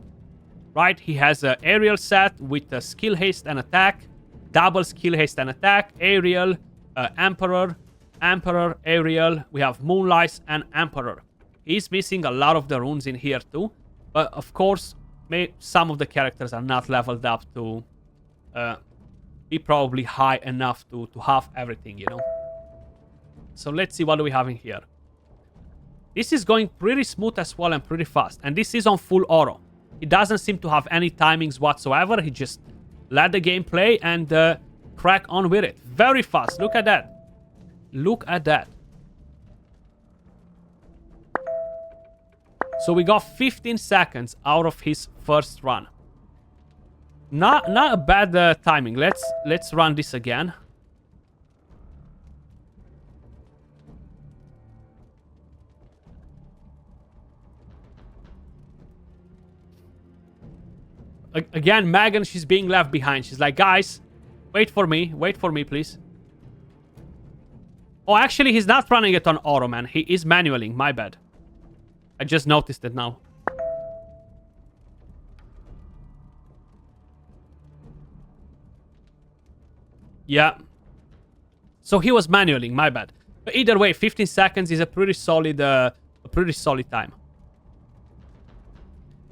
right? He has an aerial set with a skill haste and attack, double skill haste and attack, aerial, emperor, aerial. We have moonlight and emperor. He's missing a lot of the runes in here too, but of course, some of the characters are not leveled up to be probably high enough to have everything, you know. So let's see what do we have in here. This is going pretty smooth as well and pretty fast. And this is on full auto. He doesn't seem to have any timings whatsoever. He just let the game play and crack on with it. Very fast. Look at that. Look at that. So we got 15 seconds out of his first run. Not a bad timing. Let's run this again. Again, Megan, she's being left behind. She's like, guys, wait for me, please. Oh, actually, he's not running it on auto, man. He is manualing. My bad. I just noticed it now. Yeah. So he was manualing, my bad. But either way, 15 seconds is a pretty solid time.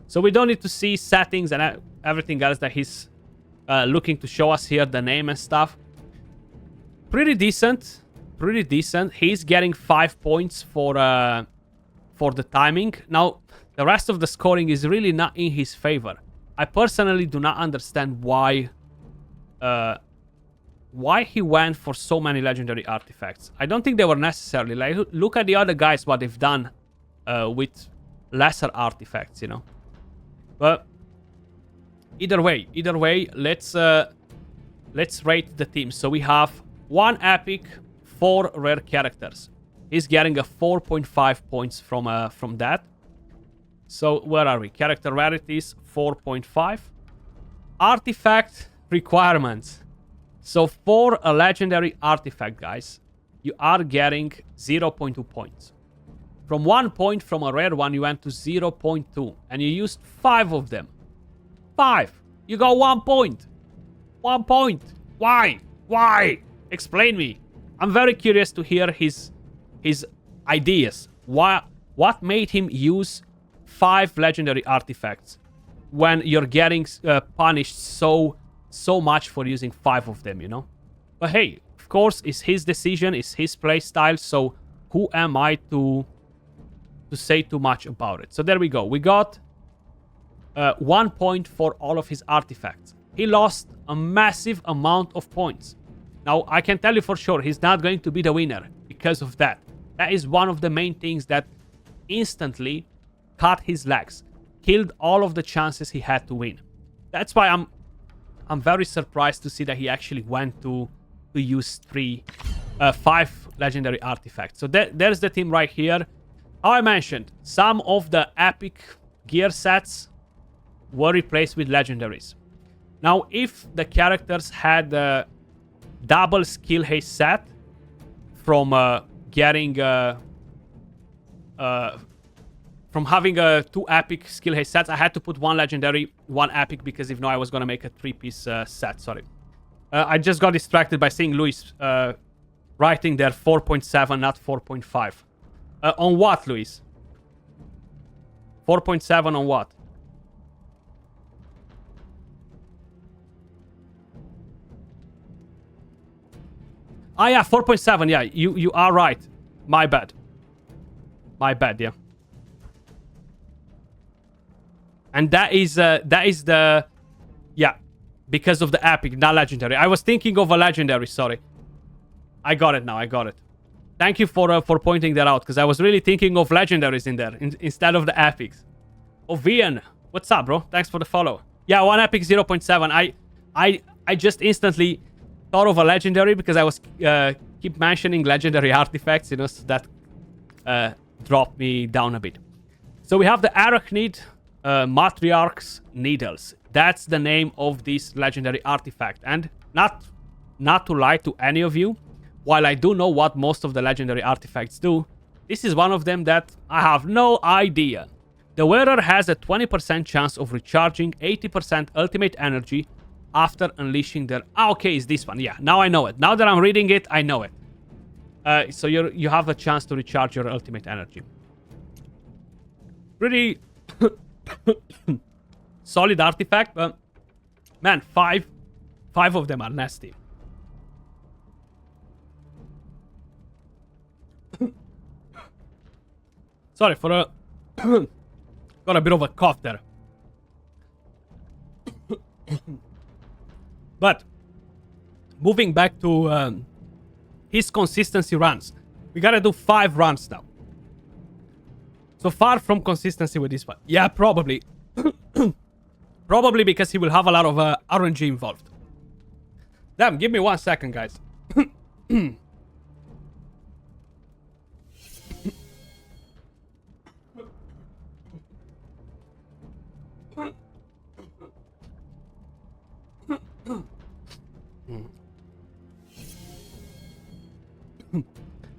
So we don't need to see settings and everything else that he's looking to show us here, the name and stuff. Pretty decent. Pretty decent. He's getting 5 points for the timing. Now, the rest of the scoring is really not in his favor. I personally do not understand why he went for so many legendary artifacts. I don't think they were necessarily. Like, look at the other guys, what they've done with lesser artifacts, you know. But either way, let's rate the team. So we have 1 epic, 4 rare characters. He's getting a 4.5 points from that. So where are we? Character rarities 4.5. Artifact requirements. So for a legendary artifact, guys, you are getting 0.2 points. From 1 point from a rare one, you went to 0.2. And you used 5 of them. 5. You got 1 point. 1 point. Why? Why? Explain me. I'm very curious to hear his ideas. What made him use 5 legendary artifacts when you're getting punished so much for using 5 of them, you know? But hey, of course, it's his decision, it's his playstyle, so who am I to say too much about it? So there we go. We got 1 point for all of his artifacts. He lost a massive amount of points. Now, I can tell you for sure, he's not going to be the winner because of that. That is one of the main things that instantly cut his legs, killed all of the chances he had to win. That's why I'm very surprised to see that he actually went to use 5 legendary artifacts. So there's the team right here. How I mentioned, some of the epic gear sets were replaced with legendaries. Now, if the characters had a double skill haste set from getting from having 2 epic skill haste sets, I had to put 1 legendary, 1 epic, because if not, I was gonna make a 3-piece set. Sorry, I just got distracted by seeing Luis writing there 4.7, not 4.5. On what, Luis? 4.7 on what? Ah, yeah, 4.7. Yeah, you are right. My bad. My bad, yeah. And that is the... Yeah, because of the epic, not legendary. I was thinking of a legendary, sorry. I got it now, I got it. Thank you for pointing that out, because I was really thinking of legendaries in there, instead of the epics. Ovian, what's up, bro? Thanks for the follow. Yeah, 1 epic, 0.7. I just instantly thought of a legendary, because I was keep mentioning legendary artifacts, you know, so that dropped me down a bit. So we have the Arachnid Matriarch's Needles. That's the name of this legendary artifact. And not to lie to any of you, while I do know what most of the legendary artifacts do, this is one of them that I have no idea. The wearer has a 20% chance of recharging 80% ultimate energy after unleashing their... Ah, okay, it's this one. Yeah, now I know it. Now that I'm reading it, I know it. So you have a chance to recharge your ultimate energy. Pretty solid artifact, but man, five of them are nasty. Sorry for a... got a bit of a cough there. But moving back to his consistency runs. We gotta do 5 runs now. So far from consistency with this one. Yeah, probably. Probably because he will have a lot of RNG involved. Damn, give me 1 second, guys.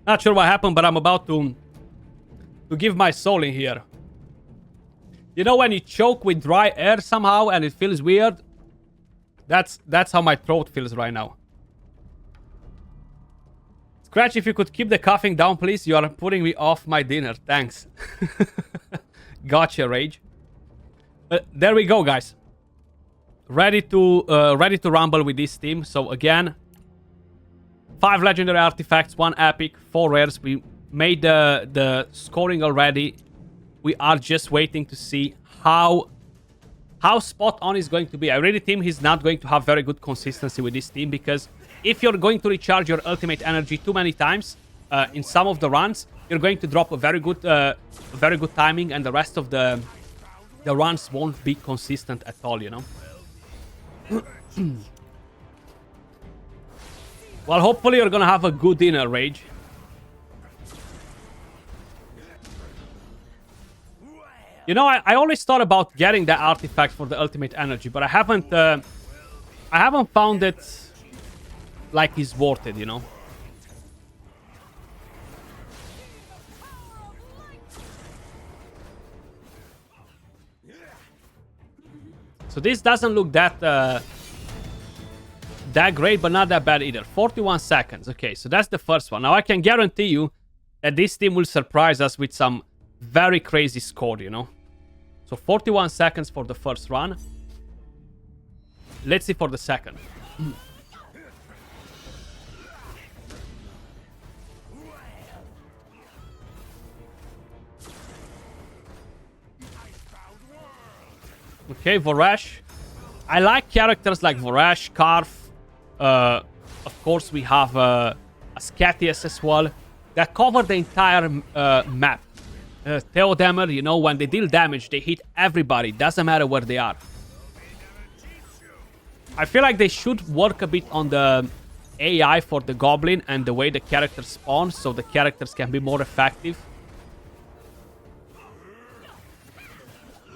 Not sure what happened, but I'm about to give my soul in here. You know when you choke with dry air somehow and it feels weird? That's how my throat feels right now. Skratch, if you could keep the coughing down, please. You are putting me off my dinner. Thanks. Gotcha, Rage. There we go, guys. Ready to rumble with this team. So again, 5 legendary artifacts, 1 epic, 4 rares. We made the scoring already. We are just waiting to see how spot on is going to be. I really think he's not going to have very good consistency with this team, because if you're going to recharge your ultimate energy too many times in some of the runs, you're going to drop a very good timing, and the rest of the runs won't be consistent at all, you know. Well, hopefully you're gonna have a good dinner, Rage. You know, I always thought about getting that artifact for the ultimate energy, but I haven't found it like it's worth it, you know. So this doesn't look that great, but not that bad either. 41 seconds. Okay, so that's the first one. Now I can guarantee you that this team will surprise us with some very crazy score, you know. So 41 seconds for the first run. Let's see for the second. Okay, Vorash. I like characters like Vorash, Karf. Of course, we have Ascatius as well. That cover the entire map. Theodemer, you know, when they deal damage, they hit everybody. Doesn't matter where they are. I feel like they should work a bit on the AI for the Goblin and the way the characters spawn, so the characters can be more effective.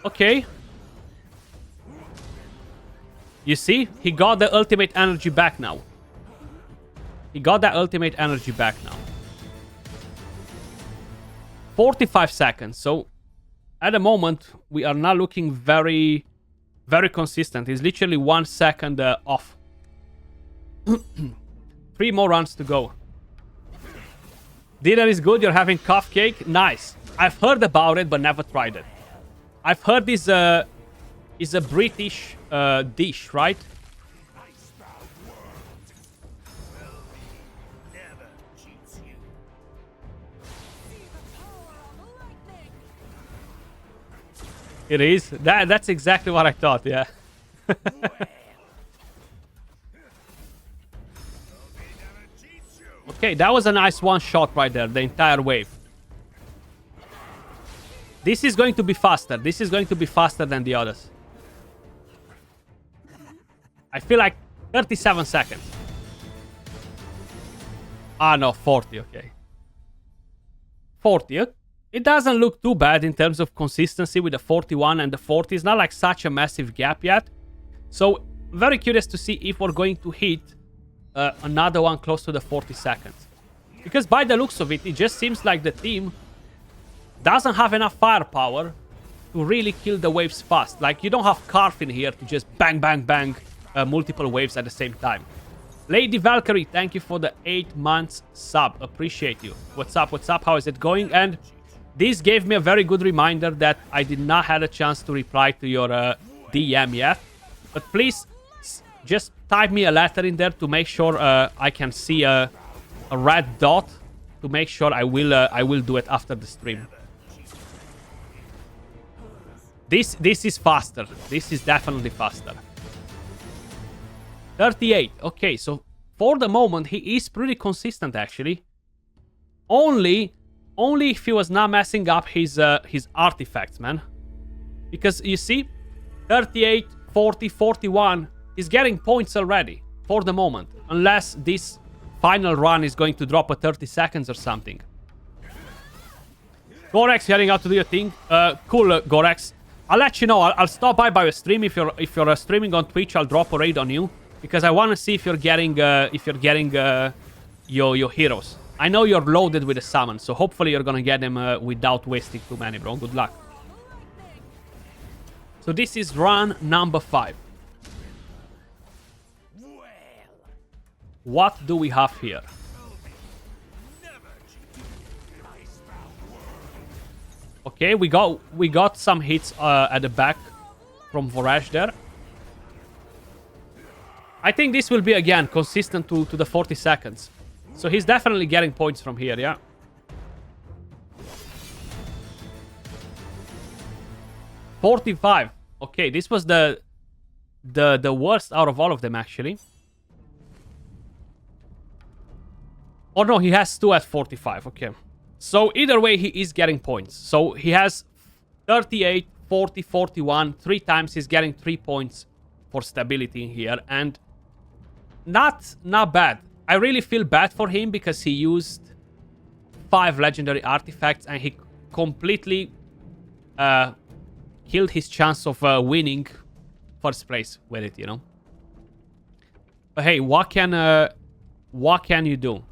Okay. You see? He got the ultimate energy back now. He got that ultimate energy back now. 45 seconds. So, at the moment, we are not looking very, very consistent. He's literally 1 second off. 3 more runs to go. Dinner is good. You're having cough cake. Nice. I've heard about it, but never tried it. I've heard this is a British dish, right? It is. That's exactly what I thought, yeah. Okay, that was a nice one shot right there, the entire wave. This is going to be faster. This is going to be faster than the others. I feel like 37 seconds. Ah, no, 40, okay. 40, it doesn't look too bad in terms of consistency with the 41 and the 40. It's not like such a massive gap yet. So, very curious to see if we're going to hit another one close to the 40 seconds. Because by the looks of it, it just seems like the team doesn't have enough firepower to really kill the waves fast. Like, you don't have Karf in here to just bang, bang, bang multiple waves at the same time. Lady Valkyrie, thank you for the 8 months sub. Appreciate you. What's up? What's up? How is it going? And this gave me a very good reminder that I did not have a chance to reply to your DM yet. But please, just type me a letter in there to make sure I can see a red dot. To make sure I will do it after the stream. This is faster. This is definitely faster. 38. Okay, so for the moment, he is pretty consistent, actually. Only if he was not messing up his artifacts, man. Because, you see, 38, 40, 41, he's getting points already, for the moment. Unless this final run is going to drop a 30 seconds or something. Gorex heading out to do your thing. Cool, Gorex. I'll let you know. I'll stop by your stream. If you're streaming on Twitch, I'll drop a raid on you. Because I want to see if you're getting your heroes. I know you're loaded with a summon, so hopefully you're gonna get them without wasting too many, bro. Good luck. So this is run number 5. What do we have here? Okay, we got some hits at the back from Vorash there. I think this will be, again, consistent to the 40 seconds. So he's definitely getting points from here, yeah. $45. Okay, this was the worst out of all of them, actually. Oh, no, he has 2 at 45. Okay. So either way, he is getting points. So he has 38, 40, 41. 3 times he's getting 3 points for stability in here. And not bad. I really feel bad for him because he used 5 legendary artifacts and he completely killed his chance of winning first place with it, you know. But hey, what can you do?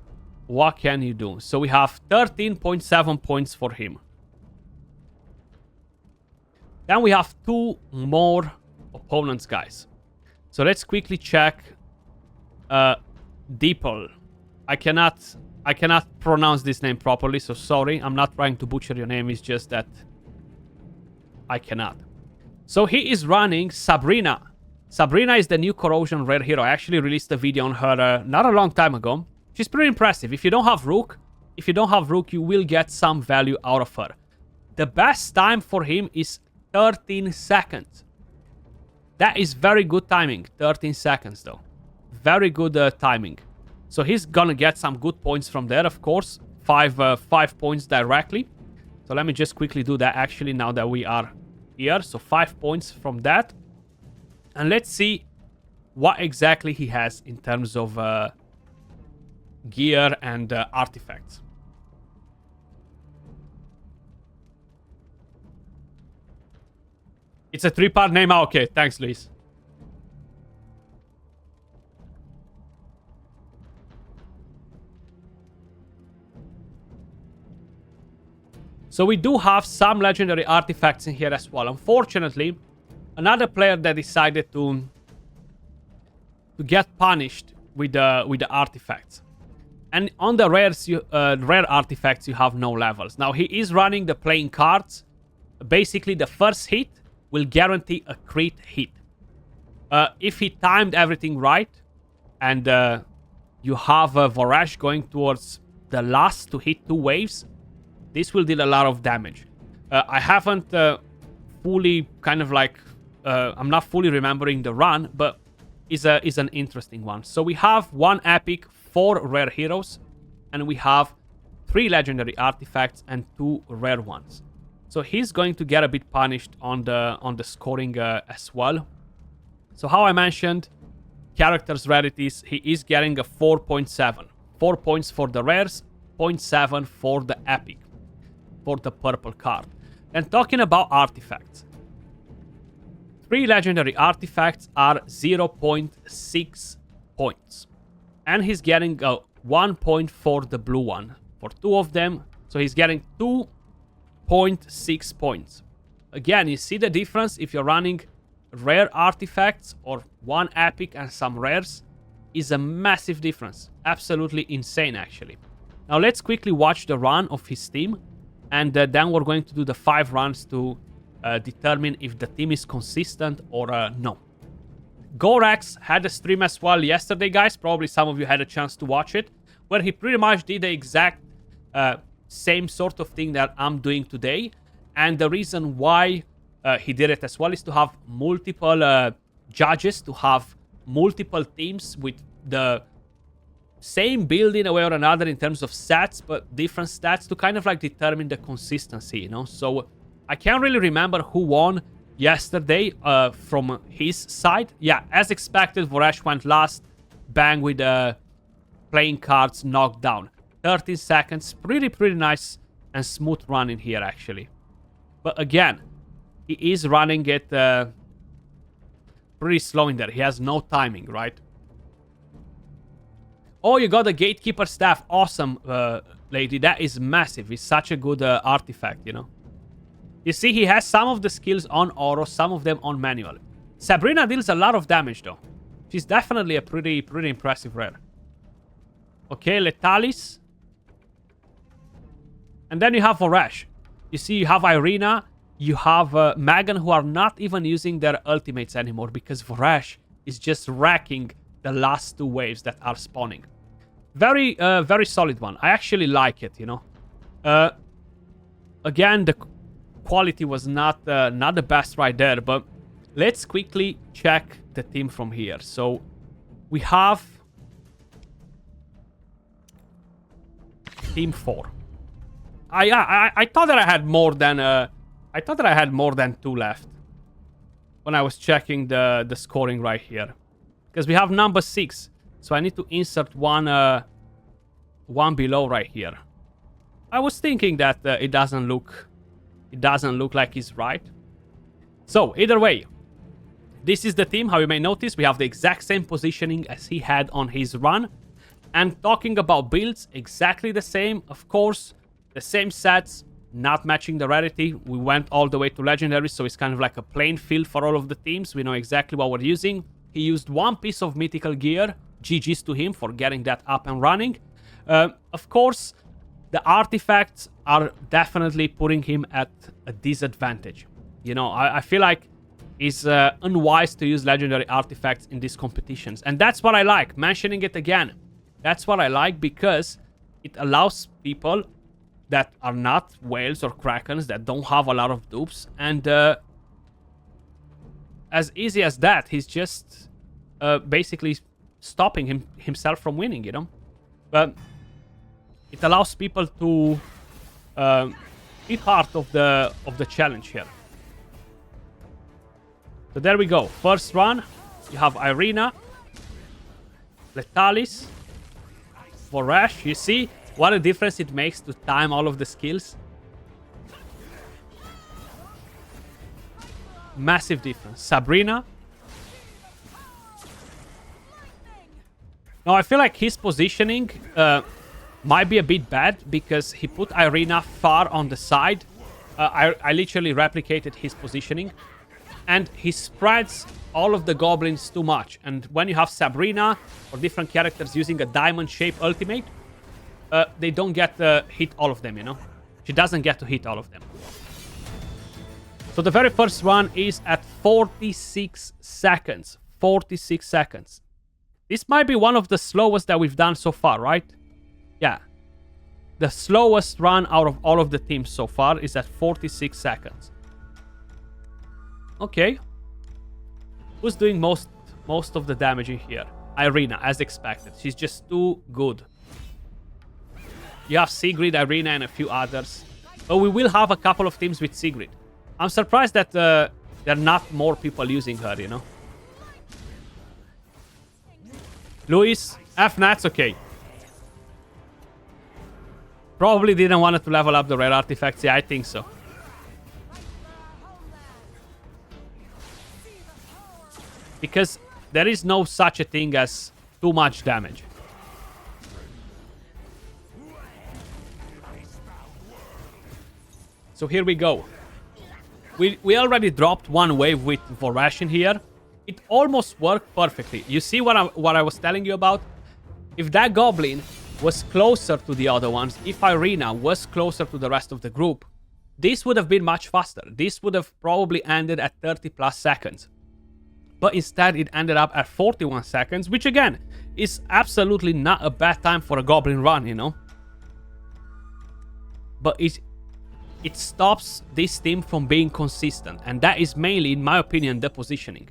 What can you do? So we have 13.7 points for him. Then we have 2 more opponents, guys. So let's quickly check. Deeple. I cannot pronounce this name properly, so sorry. I'm not trying to butcher your name. It's just that I cannot. So he is running Sabrina. Sabrina is the new Corrosion rare hero. I actually released a video on her not a long time ago. She's pretty impressive. If you don't have Rook, you will get some value out of her. The best time for him is 13 seconds. That is very good timing. 13 seconds, though. Very good timing. So he's gonna get some good points from there, of course. 5 points directly. So let me just quickly do that, actually, now that we are here. So 5 points from that. And let's see what exactly he has in terms of gear and artifacts. It's a 3-part name. Okay, thanks, Luis. So we do have some legendary artifacts in here as well. Unfortunately, another player that decided to get punished with the artifacts. And on the rares, rare artifacts, you have no levels. Now, he is running the playing cards. Basically, the first hit will guarantee a crit hit. If he timed everything right, and you have Vorash going towards the last to hit 2 waves, this will deal a lot of damage. I haven't fully kind of like... I'm not fully remembering the run, but is an interesting one. So we have 1 epic, 4 rare heroes, and we have 3 legendary artifacts and 2 rare ones. So he's going to get a bit punished on the scoring as well. So how I mentioned, characters rarities, he is getting a 4.7. 4 points for the rares, 0.7 for the epic, for the purple card. And talking about artifacts, 3 legendary artifacts are 0.6 points. And he's getting a 1 point for the blue one. For 2 of them, so he's getting 2.6 points. Again, you see the difference if you're running rare artifacts or 1 epic and some rares is a massive difference. Absolutely insane, actually. Now let's quickly watch the run of his team, and then we're going to do the 5 runs to determine if the team is consistent or no. Gorax had a stream as well yesterday, guys. Probably some of you had a chance to watch it, where he pretty much did the exact same sort of thing that I'm doing today. And the reason why he did it as well is to have multiple judges, to have multiple teams with the same build in a way or another in terms of stats, but different stats to kind of like determine the consistency, you know? So I can't really remember who won yesterday from his side. Yeah, as expected, Vorash went last. Bang with playing cards knocked down. 13 seconds. Pretty nice and smooth run in here, actually. But again, he is running it pretty slow in there. He has no timing, right? Oh, you got the Gatekeeper staff. Awesome, lady. That is massive. It's such a good artifact, you know. You see, he has some of the skills on auto, some of them on manual. Sabrina deals a lot of damage, though. She's definitely a pretty impressive rare. Okay, Letalis. And then you have Vorash. You see, you have Irina, you have Magan, who are not even using their ultimates anymore because Vorash is just wrecking the last two waves that are spawning. Very, very solid one. I actually like it, you know. Again, the quality was not the best right there, but let's quickly check the team from here. So we have team 4. I thought that I had more than I thought that I had more than 2 left when I was checking the scoring right here, because we have number 6. So I need to insert one below right here. I was thinking that it doesn't look like he's right. So either way, this is the team. How you may notice, we have the exact same positioning as he had on his run. And talking about builds, exactly the same. Of course, the same sets, not matching the rarity. We went all the way to legendary, so it's kind of like a plain field for all of the teams. We know exactly what we're using. He used one piece of mythical gear. GG's to him for getting that up and running. Of course, the artifacts are definitely putting him at a disadvantage. You know, I feel like it's unwise to use legendary artifacts in these competitions. And that's what I like, mentioning it again. That's what I like, because it allows people that are not whales or krakens, that don't have a lot of dupes. And as easy as that, he's just basically stopping himself from winning, you know? But it allows people to be part of the challenge here. So there we go. First run, you have Irina, Letalis, Vorash. You see what a difference it makes to time all of the skills? Massive difference. Sabrina. Now I feel like his positioning might be a bit bad because he put Irina far on the side. I literally replicated his positioning. And he spreads all of the goblins too much. And when you have Sabrina or different characters using a diamond-shaped ultimate, they don't get to hit all of them, you know? She doesn't get to hit all of them. So the very first one is at 46 seconds. 46 seconds. This might be one of the slowest that we've done so far, right? Yeah. The slowest run out of all of the teams so far is at 46 seconds. Okay. Who's doing most of the damaging here? Irina, as expected. She's just too good. You have Sigrid, Irina, and a few others. But we will have a couple of teams with Sigrid. I'm surprised that there are not more people using her, you know? Luis, FNAT's okay. Probably didn't want to level up the rare artifacts. Yeah, I think so. Because there is no such a thing as too much damage. So here we go. We already dropped one wave with Vorash in here. It almost worked perfectly. You see what I was telling you about? If that Goblin was closer to the other ones, if Irina was closer to the rest of the group, this would have been much faster. This would have probably ended at 30 plus seconds. But instead, it ended up at 41 seconds, which again, is absolutely not a bad time for a Goblin run, you know? But it stops this team from being consistent, and that is mainly, in my opinion, the positioning.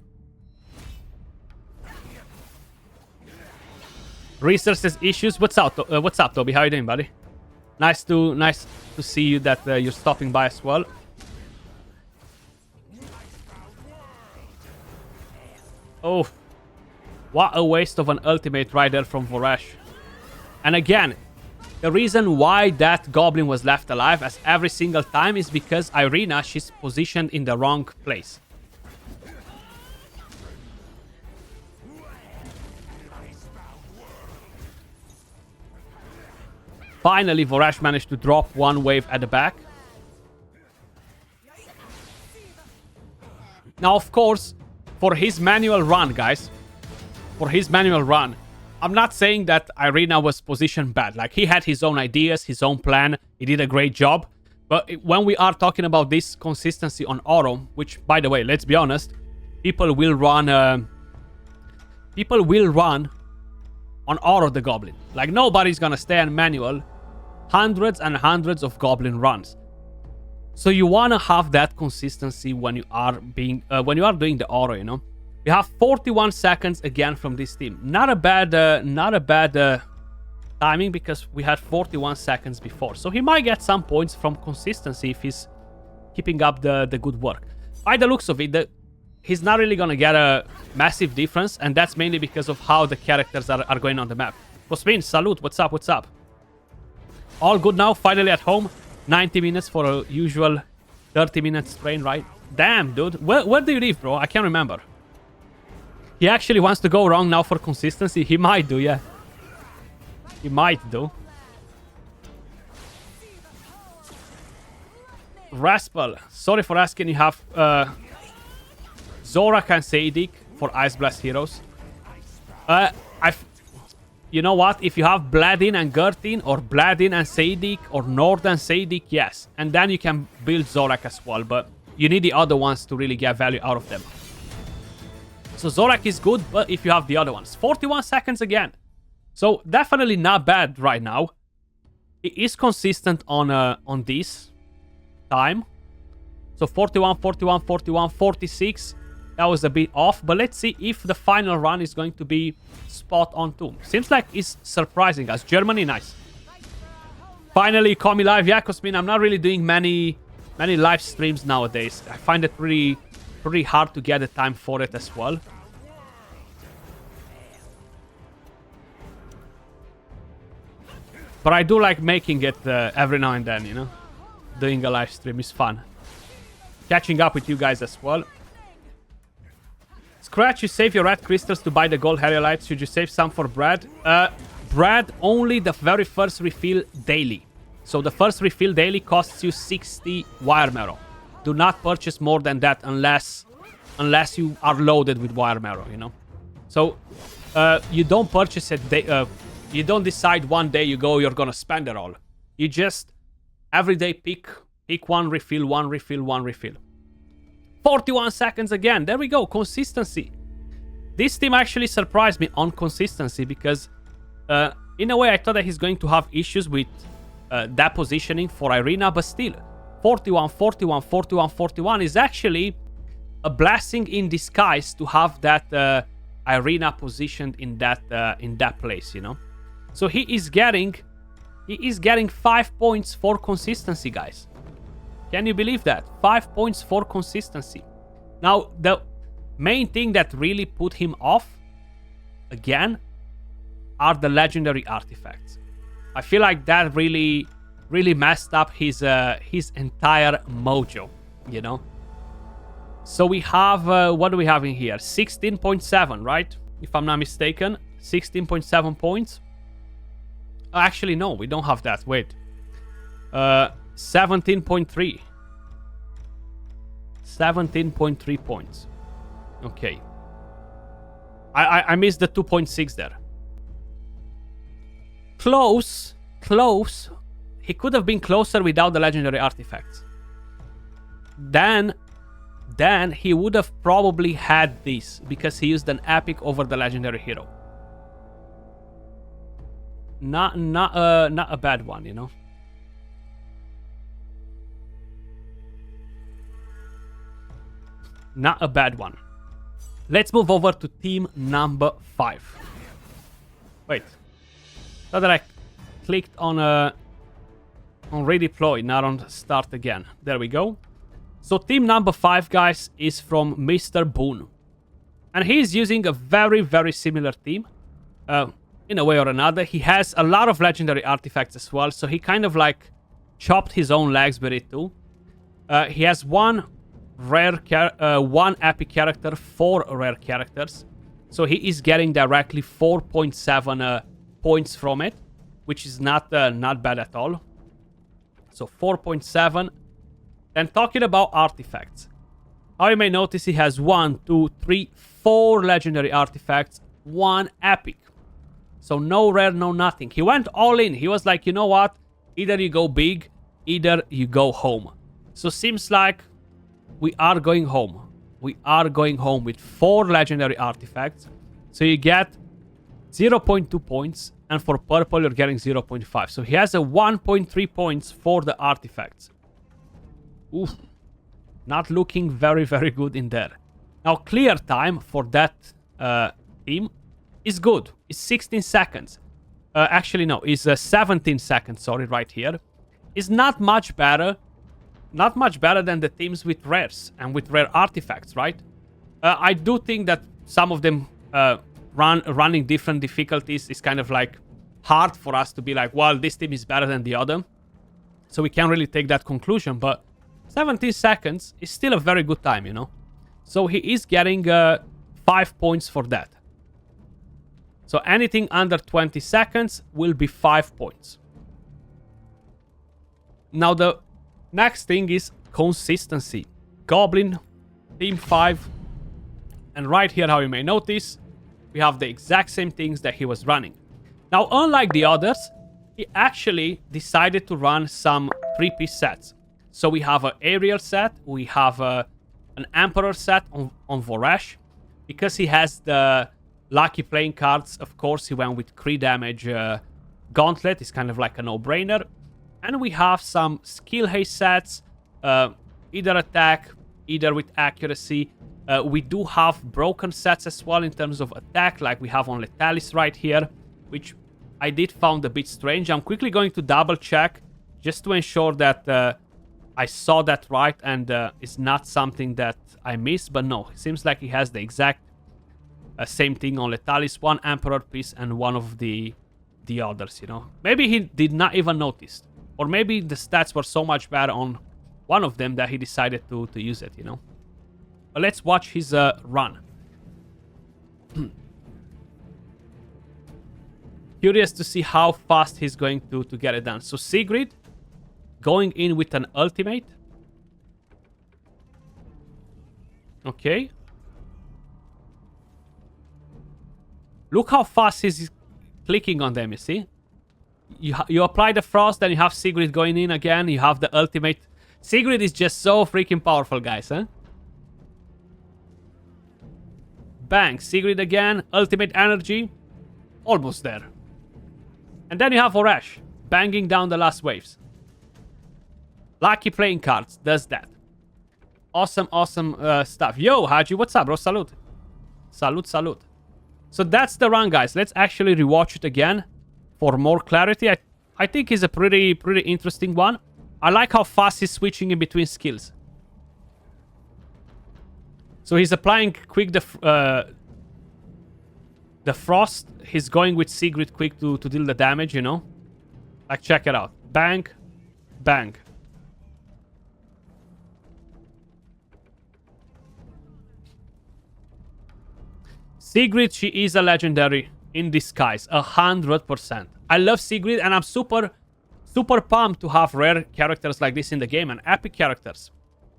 Resources issues. What's up, Toby? How you doing, buddy? Nice to see you that you're stopping by as well. Oh, what a waste of an ultimate right there from Vorash. And again, the reason why that Goblin was left alive as every single time is because Irina, she's positioned in the wrong place. Finally, Vorash managed to drop one wave at the back. Now, of course, for his manual run, guys, for his manual run, I'm not saying that Irina was positioned bad. Like, he had his own ideas, his own plan. He did a great job. But when we are talking about this consistency on auto, which, by the way, let's be honest, people will run on auto the Goblin. Like, nobody's gonna stay on manual. Hundreds and hundreds of Goblin runs. So you wanna have that consistency when you are doing the auto, you know. We have 41 seconds again from this team. Not a bad timing, because we had 41 seconds before. So he might get some points from consistency if he's keeping up the good work. By the looks of it, he's not really gonna get a massive difference, and that's mainly because of how the characters are going on the map. Cosmin, salute, what's up, what's up? All good now, finally at home. 90 minutes for a usual 30 minutes train, right? Damn, dude. Where do you live, bro? I can't remember. He actually wants to go wrong now for consistency. He might do, yeah. He might do. Raspel, sorry for asking. You have Zorak and Sadiq for Ice Blast heroes. You know what? If you have Bladin and Gertin, or Bladin and Sadiq, or Nord and Sadiq, yes. And then you can build Zorak as well, but you need the other ones to really get value out of them. So Zorak is good, but if you have the other ones. 41 seconds again. So definitely not bad right now. It is consistent on this time. So 41, 41, 41, 46. That was a bit off, but let's see if the final run is going to be spot on too. Seems like it's surprising us. Germany, nice. Finally, call me live. Yeah, Cosmin, I'm not really doing many live streams nowadays. I find it pretty hard to get the time for it as well. But I do like making it every now and then, you know. Doing a live stream is fun. Catching up with you guys as well. Skratch, you save your red crystals to buy the gold Heliolites. Should you save some for Brad? Brad, only the very first refill daily. So the first refill daily costs you 60 wire marrow. Do not purchase more than that unless you are loaded with wire marrow, you know. So you don't purchase it. You don't decide one day you're gonna spend it all. You just every day pick one refill, one refill, one refill. 41 seconds again. There we go. Consistency. This team actually surprised me on consistency because in a way I thought that he's going to have issues with that positioning for Irina, but still 41, 41, 41, 41 is actually a blessing in disguise to have that Irina positioned in that place, you know. So he is getting 5 points for consistency, guys. Can you believe that? 5 points for consistency. Now, the main thing that really put him off, again, are the legendary artifacts. I feel like that really messed up his entire mojo, you know? So we have, what do we have in here? 16.7, right? If I'm not mistaken. 16.7 points. Actually, no, we don't have that. Wait. 17.3. 17.3 points. Okay. I missed the 2.6 there. Close. He could have been closer without the legendary artifacts. Then he would have probably had this because he used an epic over the legendary hero. Not a bad one, you know. Not a bad one. Let's move over to team number 5. Wait. So that I clicked on redeploy, not on start again. There we go. So team number 5, guys, is from Mr. Boone. And he's using a very, very similar team. In a way or another. He has a lot of legendary artifacts as well. So he kind of like chopped his own legs with it too. He has one epic character, 4 rare characters. So he is getting directly 4.7 points from it, which is not bad at all. So 4.7. Then talking about artifacts. How you may notice, he has 1, 2, 3, 4 legendary artifacts, 1 epic. So no rare, no nothing. He went all in. He was like, you know what? Either you go big, either you go home. So seems like we are going home. We are going home with 4 legendary artifacts. So you get 0.2 points, and for purple you're getting 0.5. So he has a 1.3 points for the artifacts. Oof. Not looking very, very good in there. Now, clear time for that team is good. It's 16 seconds. Actually, no, it's 17 seconds, sorry, right here. It's not much better. Not much better than the teams with rares and with rare artifacts, right? I do think that some of them running different difficulties is kind of like hard for us to be like, well, this team is better than the other. So we can't really take that conclusion, but 17 seconds is still a very good time, you know? So he is getting 5 points for that. So anything under 20 seconds will be 5 points. Now the next thing is consistency. Goblin, team 5. And right here, how you may notice, we have the exact same things that he was running. Now, unlike the others, he actually decided to run some 3-piece sets. So we have an aerial set, we have an emperor set on Voresh. Because he has the lucky playing cards, of course, he went with crit damage gauntlet. It's kind of like a no-brainer. And we have some skill haste sets, either attack, either with accuracy. We do have broken sets as well in terms of attack, like we have on Letalis right here, which I did found a bit strange. I'm quickly going to double check just to ensure that I saw that right and it's not something that I missed. But no, it seems like he has the exact same thing on Letalis, one Emperor piece and one of the others, you know. Maybe he did not even notice. Or maybe the stats were so much better on one of them that he decided to use it, you know. But let's watch his run. Curious to see how fast he's going to get it done. So Sigrid going in with an ultimate. Okay. Look how fast he's clicking on them, you see? You apply the frost, then you have Sigrid going in again. You have the ultimate. Sigrid is just so freaking powerful, guys, huh? Bang. Sigrid again. Ultimate energy. Almost there. And then you have Voresh banging down the last waves. Lucky playing cards does that. Awesome, awesome stuff. Yo, Haji, what's up, bro? Salute. Salute, salute. So that's the run, guys. Let's actually rewatch it again for more clarity. I think it's a pretty interesting one. I like how fast he's switching in between skills. So he's applying quick the frost. He's going with Sigrid quick to deal the damage, you know. Like, check it out. Bang, bang. Sigrid, she is a legendary in disguise, 100%. I love Sigrid, and I'm super pumped to have rare characters like this in the game, and epic characters.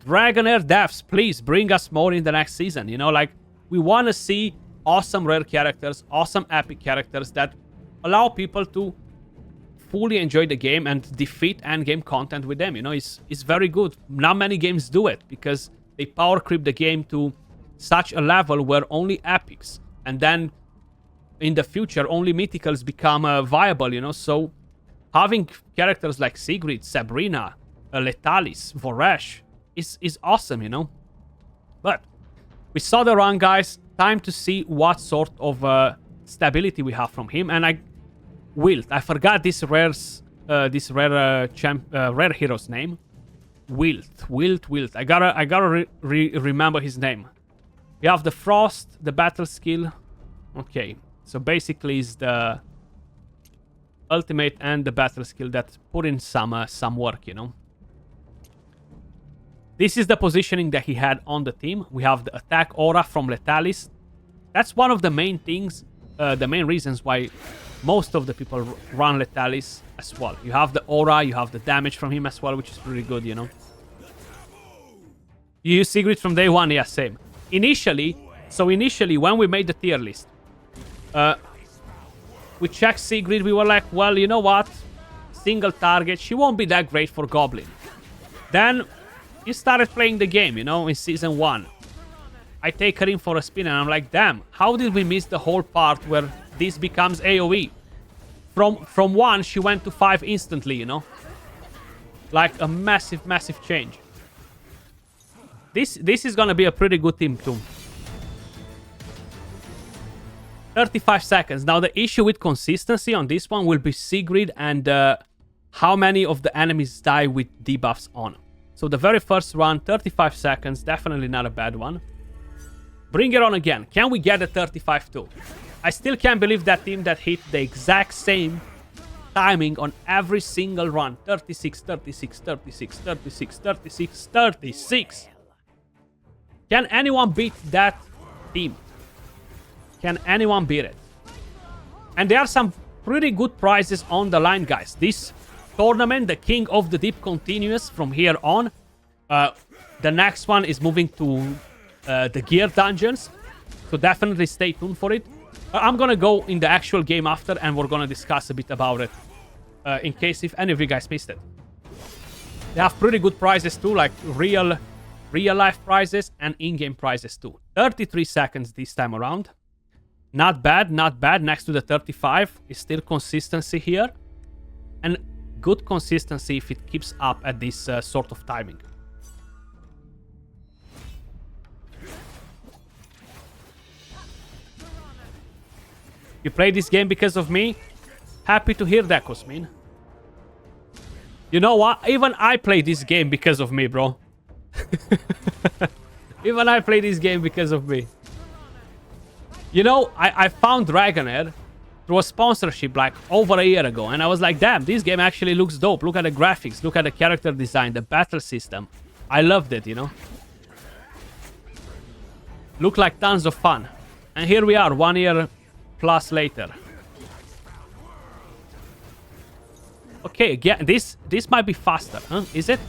Dragonheir devs, please bring us more in the next season. You know, like, we want to see awesome rare characters, awesome epic characters that allow people to fully enjoy the game and defeat endgame content with them. You know, it's very good. Not many games do it because they power creep the game to such a level where only epics and then in the future only mythicals become viable, you know. So having characters like Sigrid, Sabrina, Letalis, Voresh is awesome, you know. But we saw the run, guys. Time to see what sort of stability we have from him. And I forgot this rare hero's name. Wilt. I gotta remember his name. We have the frost, the battle skill. Okay, so basically it's the ultimate and the battle skill that put in some work, you know. This is the positioning that he had on the team. We have the attack aura from Letalis. That's one of the main things, the main reasons why most of the people run Letalis as well. You have the aura, you have the damage from him as well, which is pretty good, you know. You use Sigrid from day one? Yeah, same. Initially, when we made the tier list, we checked Sigrid. We were like, well, you know what? single target, she won't be that great for Goblin. Then you started playing the game, you know, in Season 1. I take her in for a spin and I'm like, damn, how did we miss the whole part where this becomes AoE? From 1, she went to 5 instantly, you know? Like a massive, massive change. This is gonna be a pretty good team too. 35 seconds. Now the issue with consistency on this one will be Sigrid and how many of the enemies die with debuffs on. So the very first run, 35 seconds, definitely not a bad one. Bring it on again. Can we get a 35 too? I still can't believe that team that hit the exact same timing on every single run. 36, 36, 36, 36, 36, 36. Can anyone beat that team? Can anyone beat it? And there are some pretty good prizes on the line, guys. This tournament, the King of the Deep, continues from here on. The next one is moving to the gear dungeons. So definitely stay tuned for it. I'm gonna go in the actual game after and we're gonna discuss a bit about it. In case if any of you guys missed it. They have pretty good prizes too, like real life prizes and in-game prizes too. 33 seconds this time around. Not bad, not bad. Next to the 35 is still consistency here. And good consistency if it keeps up at this sort of timing. You play this game because of me? Happy to hear that, Cosmin. You know what? Even I play this game because of me, bro. Even I play this game because of me. You know, I found Dragonheir through a sponsorship like over a year ago. And I was like, damn, this game actually looks dope. Look at the graphics. Look at the character design. The battle system. I loved it, you know. Looked like tons of fun. And here we are, 1 year plus later. Okay, again, this might be faster, huh? Is it?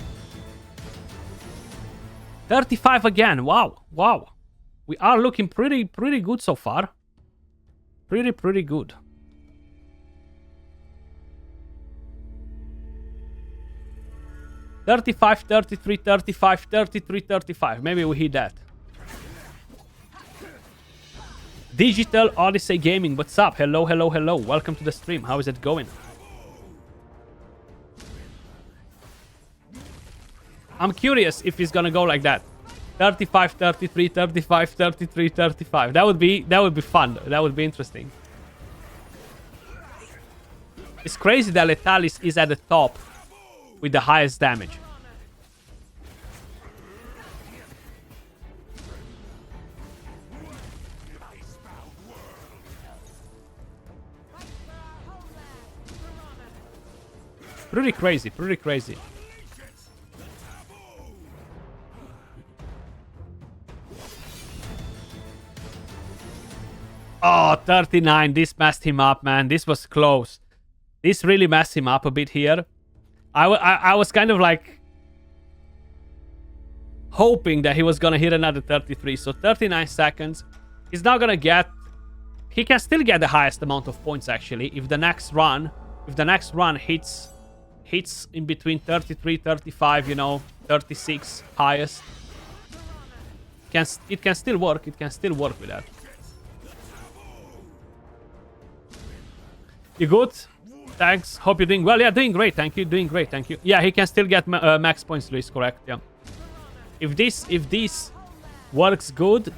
35 again. Wow, wow. We are looking pretty good so far. Pretty good. $35, $33, $35, $33, $35. Maybe we hit that. Digital Odyssey Gaming, what's up? Hello, hello, hello. Welcome to the stream. How is it going? I'm curious if it's gonna go like that. 35, 33, 35, 33, 35. That would be fun. That would be interesting. It's crazy that Letalis is at the top with the highest damage. Pretty crazy, pretty crazy. Oh, 39. This messed him up, man. This was close. This really messed him up a bit here. I was kind of like hoping that he was going to hit another 33. So 39 seconds. He's not going to get... He can still get the highest amount of points, actually. If the next run hits in between 33, 35, you know, 36 highest. It can still work. It can still work with that. You good? Thanks. Hope you're doing well. Yeah, doing great. Thank you. Doing great. Thank you. Yeah, he can still get max points, Luis. Correct. Yeah. If this works good.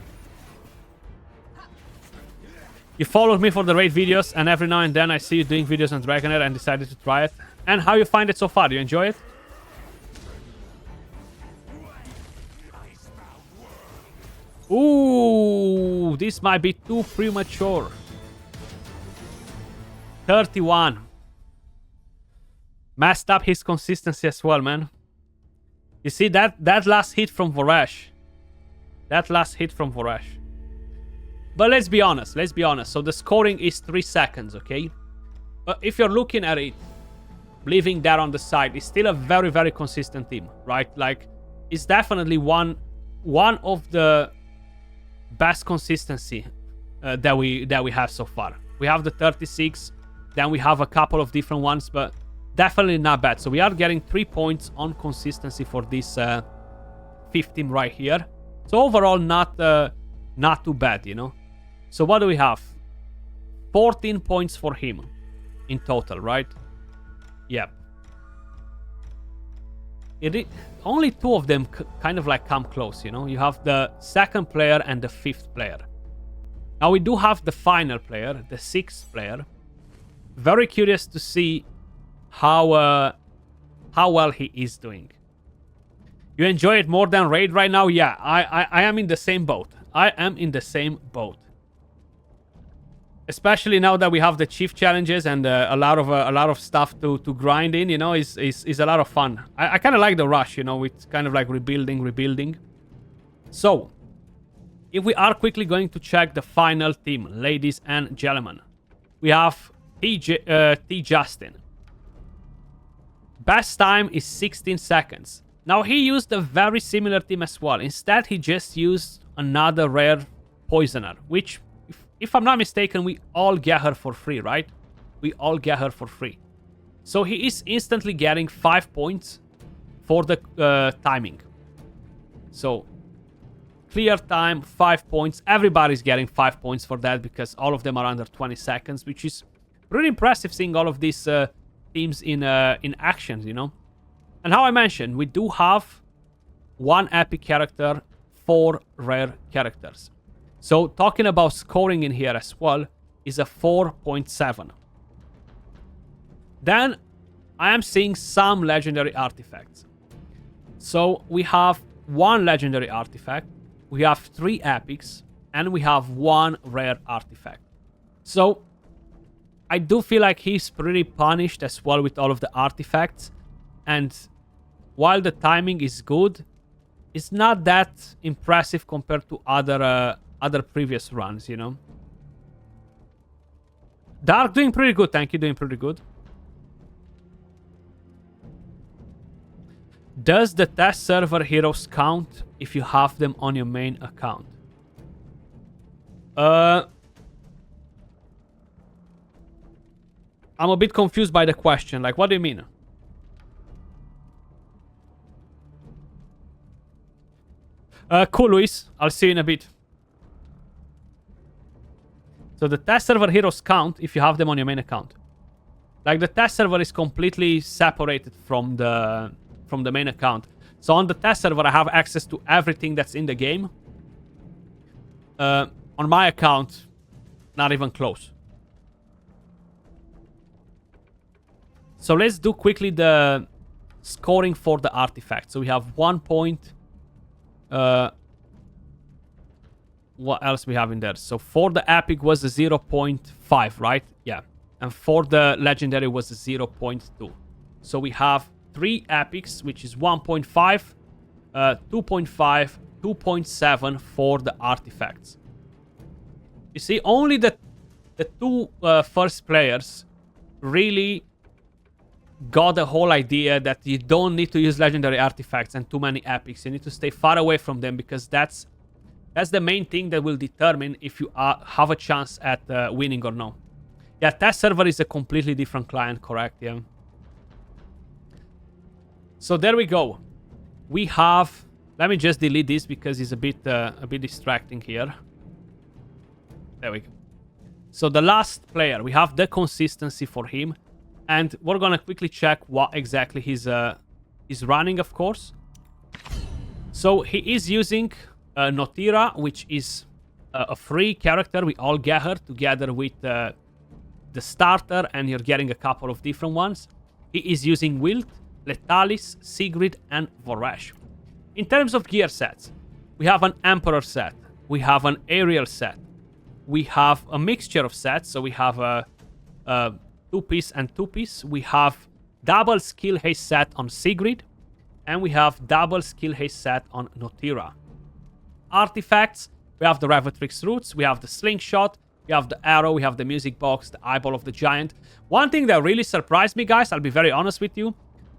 You followed me for the raid videos, and every now and then I see you doing videos on Dragonheir and decided to try it. And how you find it so far? Do you enjoy it? Ooh, this might be too premature. 31. Messed up his consistency as well, man. You see that last hit from Vorash. That last hit from Vorash. But let's be honest. Let's be honest. So the scoring is 3 seconds, okay? But if you're looking at it, leaving that on the side, it's still a very, very consistent team, right? Like, it's definitely one of the best consistency that we have so far. We have the 36, then we have a couple of different ones, but definitely not bad. So we are getting 3 points on consistency for this fifth team right here. So overall, not too bad, you know. So what do we have? 14 points for him in total, right? Yep. Only 2 of them kind of like come close, you know. You have the second player and the 5th player. Now we do have the final player, the 6th player. Very curious to see how well he is doing. You enjoy it more than Raid right now? Yeah, I am in the same boat. I am in the same boat. Especially now that we have the chief challenges and a lot of stuff to grind in, you know, is a lot of fun. I kind of like the rush, you know, it's kind of like rebuilding. So, if we are quickly going to check the final team, ladies and gentlemen, we have T Justin. Best time is 16 seconds. Now he used a very similar team as well. Instead, he just used another rare poisoner, which, if I'm not mistaken, we all get her for free, right? We all get her for free. So he is instantly getting 5 points for the timing. So, clear time, 5 points. Everybody's getting 5 points for that because all of them are under 20 seconds, which is pretty impressive seeing all of these teams in action, you know? And how I mentioned, we do have 1 epic character, 4 rare characters. So talking about scoring in here as well is a 4.7. Then I am seeing some legendary artifacts. So we have 1 legendary artifact, we have 3 epics, and we have 1 rare artifact. So I do feel like he's pretty punished as well with all of the artifacts. And while the timing is good, it's not that impressive compared to other previous runs, you know. Dark doing pretty good, thank you, doing pretty good. Does the test server heroes count if you have them on your main account? I'm a bit confused by the question. Like, what do you mean? Cool, Luis. I'll see you in a bit. So the test server heroes count if you have them on your main account. Like, the test server is completely separated from the main account. So on the test server, I have access to everything that's in the game. On my account, not even close. So let's do quickly the scoring for the artifact. So we have 1 point. What else we have in there? So for the epic was a 0.5, right? Yeah. And for the legendary was a 0.2. So we have 3 epics, which is 1.5, 2.5, 2.7 for the artifacts. You see, only the 2 first players really got the whole idea that you don't need to use legendary artifacts and too many epics. You need to stay far away from them because that's the main thing that will determine if you have a chance at winning or no. Yeah, test server is a completely different client, correct? Yeah. So there we go. We have. Let me just delete this because it's a bit distracting here. There we go. So the last player, we have the consistency for him. And we're gonna quickly check what exactly he's running, of course. So he is using Notira, which is a free character. We all get her together with the starter, and you're getting a couple of different ones. He is using Wilt, Letalis, Sigrid, and Voresh. In terms of gear sets, we have an Emperor set, we have an Aerial set, we have a mixture of sets. So we have a 2-piece and 2-piece. We have double skill haste set on Sigrid, and we have double skill haste set on Notira. Artifacts, we have the Revotrix Roots, we have the Slingshot, we have the Arrow, we have the Music Box, the Eyeball of the Giant. One thing that really surprised me, guys, I'll be very honest with you,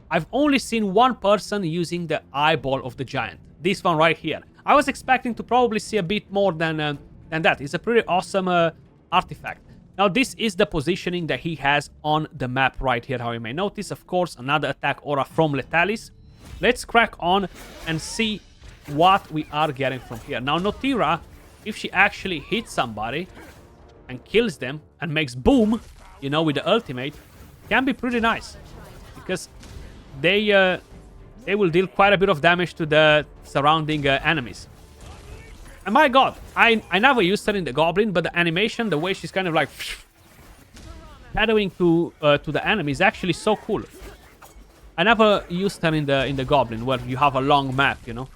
I've only seen 1 person using the Eyeball of the Giant. This one right here. I was expecting to probably see a bit more than that. It's a pretty awesome artifact. Now, this is the positioning that he has on the map right here, how you may notice. Of course, another attack aura from Letalis. Let's crack on and see what we are getting from here. Now, Notira, if she actually hits somebody and kills them and makes boom, you know, with the ultimate, can be pretty nice. Because they will deal quite a bit of damage to the surrounding enemies. And my god, I never used her in the Goblin, but the animation, the way she's kind of like shadowing to the enemy is actually so cool. I never used her in the Goblin, where you have a long map, you know.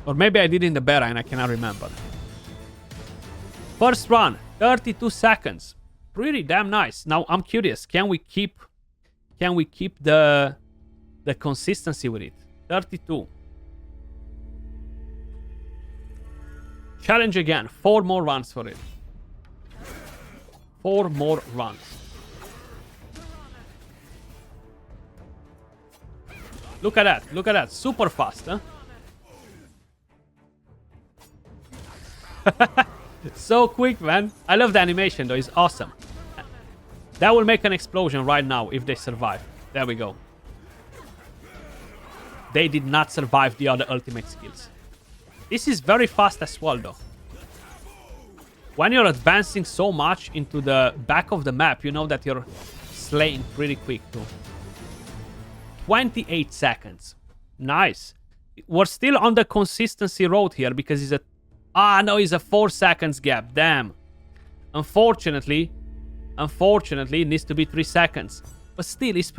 Or maybe I did in the beta and I cannot remember. First run, 32 seconds. Pretty damn nice. Now I'm curious, can we keep the consistency with it? 32. Challenge again. 4 more runs for it. 4 more runs. Look at that. Look at that. Super fast, huh? So quick, man. I love the animation, though. It's awesome. That will make an explosion right now if they survive. There we go. They did not survive the other ultimate skills. This is very fast as well, though. When you're advancing so much into the back of the map, you know that you're slaying pretty quick, too. 28 seconds. Nice. We're still on the consistency road here because it's a... Ah, no, it's a 4 seconds gap. Damn. Unfortunately, it needs to be 3 seconds. But still, it's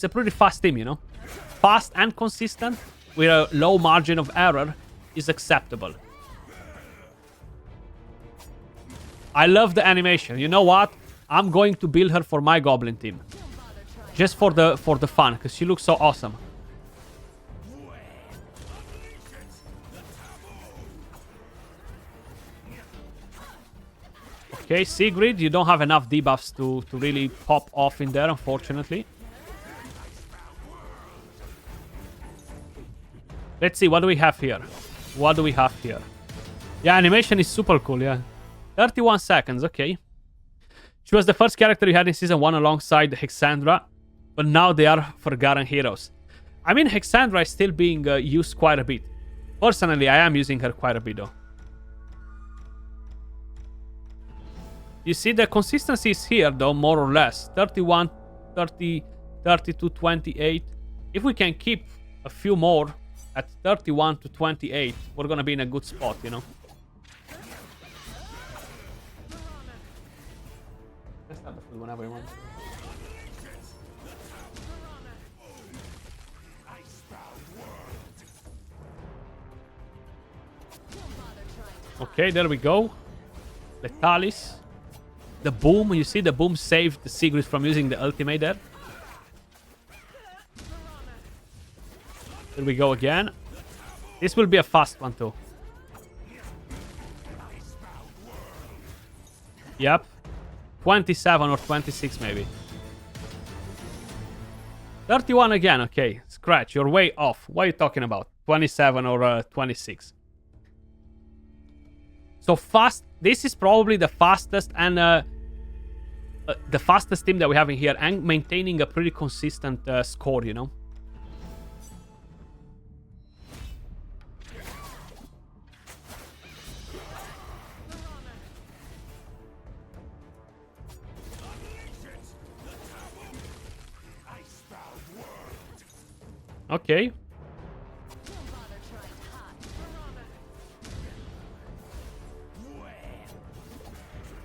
a pretty fast team, you know? Fast and consistent with a low margin of error is acceptable. I love the animation. You know what? I'm going to build her for my Goblin team. Just for the fun, because she looks so awesome. Okay, Sigrid, you don't have enough debuffs to really pop off in there, unfortunately. Let's see, what do we have here? What do we have here? Yeah, animation is super cool, yeah. 31 seconds, okay. She was the first character you had in Season 1 alongside Hexandra, but now they are forgotten heroes. I mean, Hexandra is still being used quite a bit. Personally, I am using her quite a bit, though. You see, the consistency is here, though, more or less. 31, 30, 32, 28. If we can keep a few more at 31 to 28, we're gonna be in a good spot, you know? Let's start the food whenever you want. Okay, there we go. Letalis. The boom, you see the boom saved the Sigrid from using the ultimate there. Here we go again. This will be a fast one too. Yep. 27 or 26 maybe. 31 again, okay. Skratch, you're way off. What are you talking about? 27 or 26. So fast. This is probably the fastest and the fastest team that we have in here, and maintaining a pretty consistent score, you know. Okay.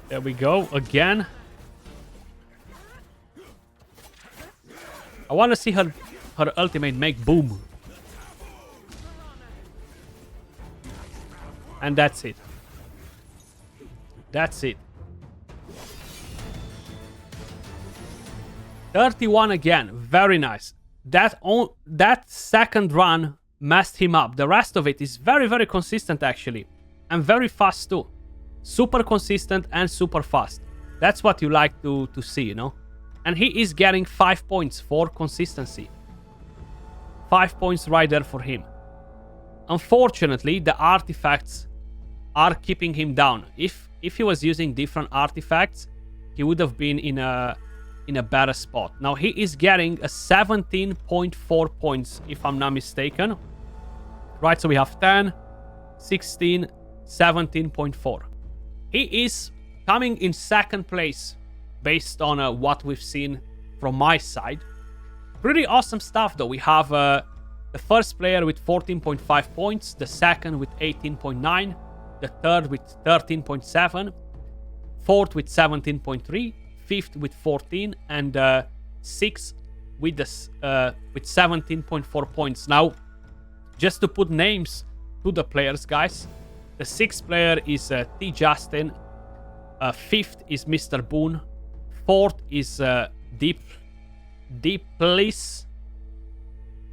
There we go, again. I want to see her ultimate make boom. And that's it. That's it. 31 again, very nice. That second run messed him up. The rest of it is very, very consistent actually. And very fast too. Super consistent and super fast. That's what you like to see, you know? And he is getting 5 points for consistency. 5 points right there for him. Unfortunately, the artifacts are keeping him down. If if he was using different artifacts, he would have been in a better spot. Now he is getting a 17.4 points, if I'm not mistaken. Right, so we have 10, 16, 17.4. He is coming in second place based on what we've seen from my side. Pretty awesome stuff though. We have the first player with 14.5 points, the second with 18.9, the third with 13.7, fourth with 17.3, fifth with 14, and sixth with 17.4 points. Now, just to put names to the players, guys, the sixth player is T. Justin, fifth is Mr. Boone, fourth is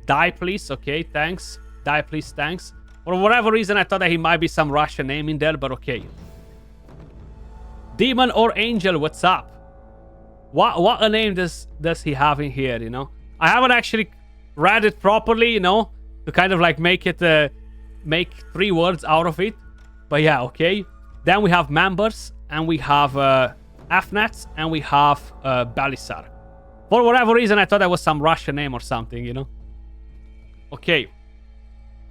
Dieplis, okay, thanks. Dieplis, thanks. For whatever reason, I thought that he might be some Russian name in there, but okay. Demon or Angel, what's up? What a name does he have in here, you know? I haven't actually read it properly, you know, to kind of like make it, make 3 words out of it. But yeah, okay. Then we have members, and we have Afnats, and we have Belisar. For whatever reason, I thought that was some Russian name or something, you know? Okay.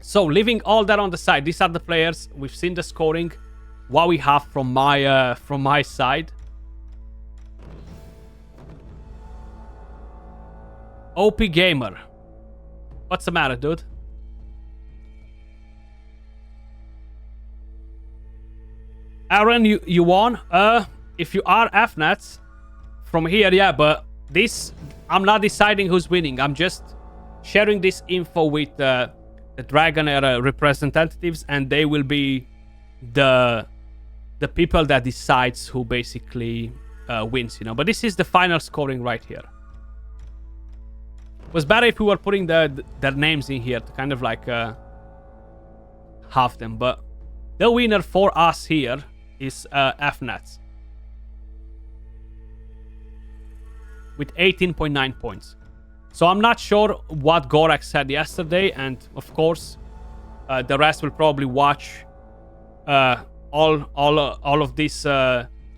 So, leaving all that on the side, these are the players. We've seen the scoring. What we have from my side. OP Gamer. What's the matter, dude? Aaron, you won? If you are FNATs from here, yeah, but this, I'm not deciding who's winning. I'm just sharing this info with the Dragonheir representatives, and they will be the people that decides who basically wins, you know. But this is the final scoring right here. It was better if we were putting their names in here to kind of like half them, but the winner for us here is FNATs with 18.9 points. So I'm not sure what Gorak said yesterday, and of course the rest will probably watch all of these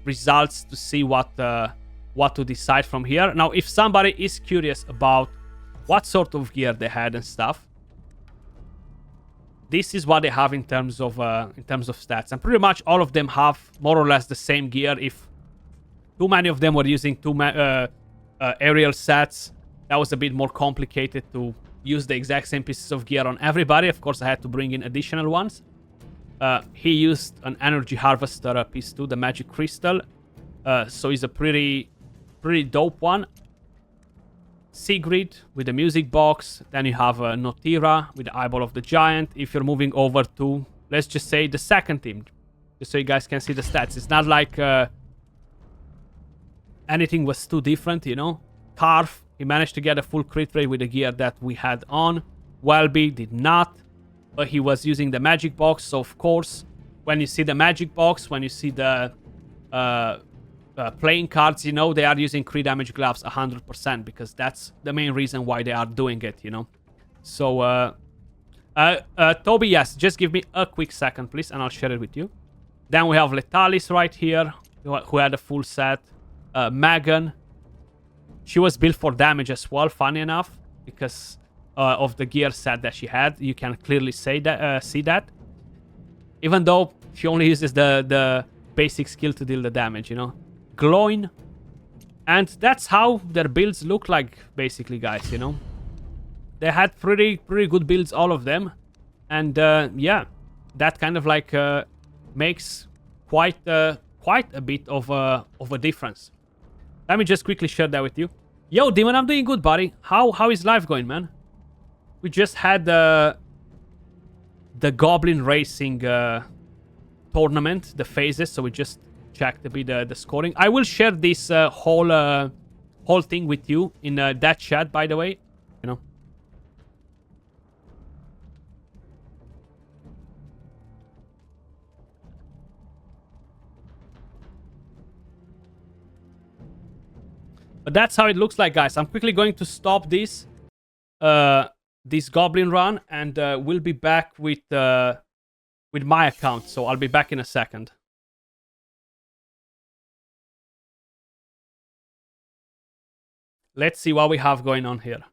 results to see what to decide from here. Now, if somebody is curious about what sort of gear they had and stuff, this is what they have in terms of stats, and pretty much all of them have more or less the same gear. If too many of them were using aerial sets, that was a bit more complicated to use the exact same pieces of gear on everybody. Of course, I had to bring in additional ones. He used an energy harvester piece too, the magic crystal. So he's a pretty dope one. Sigrid with the music box. Then you have Notira with the eyeball of the giant. If you're moving over to, let's just say, the second team, just so you guys can see the stats. It's not like anything was too different, you know. Karf, he managed to get a full crit rate with the gear that we had on. Welby did not, but he was using the magic box. So of course, when you see the magic box, when you see the playing cards, you know, they are using crit damage gloves 100%, because that's the main reason why they are doing it, you know. So Toby, yes, just give me a quick second, please, and I'll share it with you. Then we have Letalis right here, who had a full set. Megan, she was built for damage as well, funny enough, because of the gear set that she had. You can clearly see that. Even though she only uses the basic skill to deal the damage, you know. Gloin. And that's how their builds look like, basically, guys, you know. They had pretty good builds, all of them. And yeah, that kind of like makes quite a bit of a difference. Let me just quickly share that with you. Yo, Demon, I'm doing good, buddy. How is life going, man? We just had the Goblin Racing tournament, the phases, so we just checked a bit the scoring. I will share this whole thing with you in that chat, by the way, you know. But that's how it looks like, guys. I'm quickly going to stop this Goblin run, and we'll be back with my account. So I'll be back in a second. Let's see what we have going on here.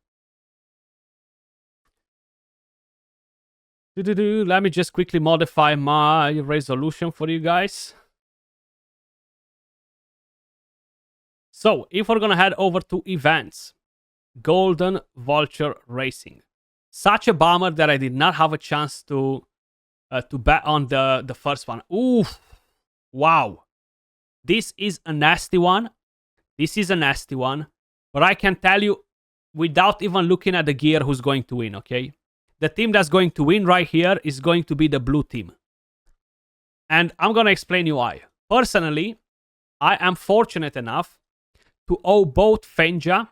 Let me just quickly modify my resolution for you guys. So, if we're gonna head over to events, Golden Vulture Racing. Such a bummer that I did not have a chance to bet on the first one. Ooh, wow. This is a nasty one. This is a nasty one. But I can tell you, without even looking at the gear, who's going to win, okay? The team that's going to win right here is going to be the blue team. And I'm going to explain you why. Personally, I am fortunate enough to owe both Fenja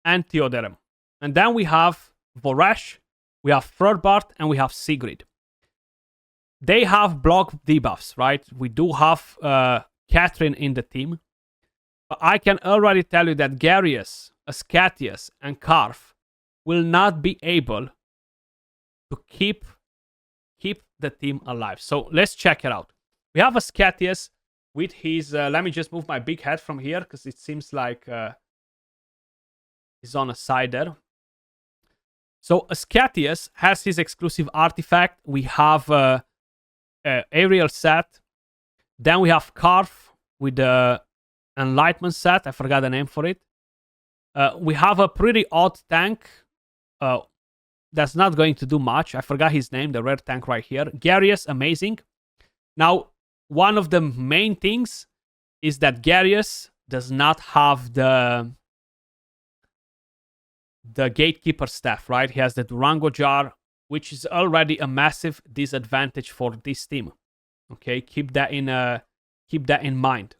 and Theoderem. And then we have Voresh, we have Frorbart, and we have Sigrid. They have block debuffs, right? We do have Catherine in the team. But I can already tell you that Garius, Ascatius, and Karf will not be able to keep the team alive. So let's check it out. We have Ascatius with his... let me just move my big head from here, because it seems like he's on a side there. So Ascatius has his exclusive artifact. We have Aerial set. Then we have Karf with the Enlightenment set. I forgot the name for it. We have a pretty odd tank that's not going to do much. I forgot his name, the red tank right here. Garius, amazing. Now, one of the main things is that Garius does not have the Gatekeeper staff, right? He has the Durango jar, which is already a massive disadvantage for this team. Okay, keep that in mind.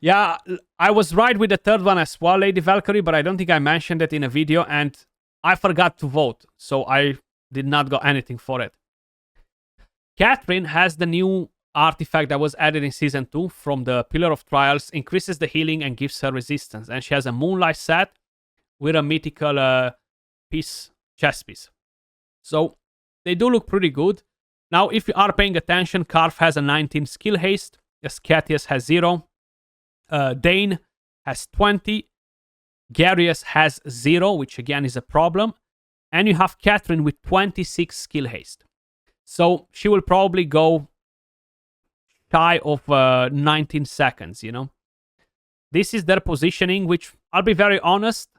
Yeah, I was right with the third one as well, Lady Valkyrie, but I don't think I mentioned it in a video, and I forgot to vote, so I did not got anything for it. Catherine has the new artifact that was added in Season 2 from the Pillar of Trials, increases the healing and gives her resistance, and she has a Moonlight set with a mythical chess piece. So, they do look pretty good. Now, if you are paying attention, Karf has a 19 skill haste, Ascatius has 0, Dane has 20, Garius has 0, which again is a problem, and you have Catherine with 26 skill haste. So she will probably go shy of 19 seconds, you know. This is their positioning, which, I'll be very honest,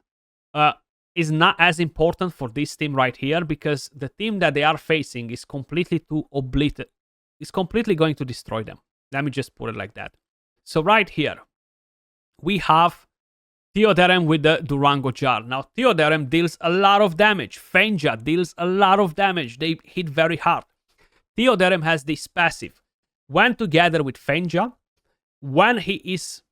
is not as important for this team right here, because the team that they are facing is completely is completely going to destroy them. Let me just put it like that. So right here, we have Theoderem with the Durango jar. Now, Theoderem deals a lot of damage. Fenja deals a lot of damage. They hit very hard. Theoderem has this passive. When together with Fenja, when he is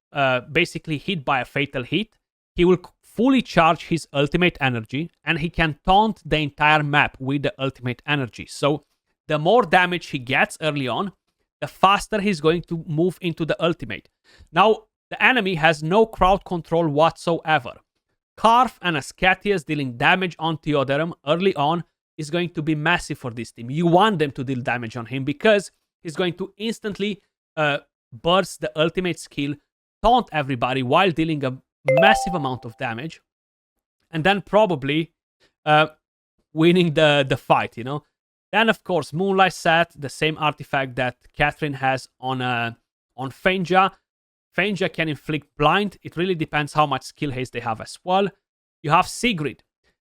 basically hit by a fatal hit, he will fully charge his ultimate energy, and he can taunt the entire map with the ultimate energy. So the more damage he gets early on, the faster he's going to move into the ultimate. Now, the enemy has no crowd control whatsoever. Karf and Ascatius dealing damage on Theoderem early on is going to be massive for this team. You want them to deal damage on him because he's going to instantly burst the ultimate skill, taunt everybody while dealing a massive amount of damage, and then probably winning the fight, you know. Then, of course, Moonlight set, the same artifact that Catherine has on Fenja. Fenja can inflict blind. It really depends how much skill haste they have as well. You have Sigrid.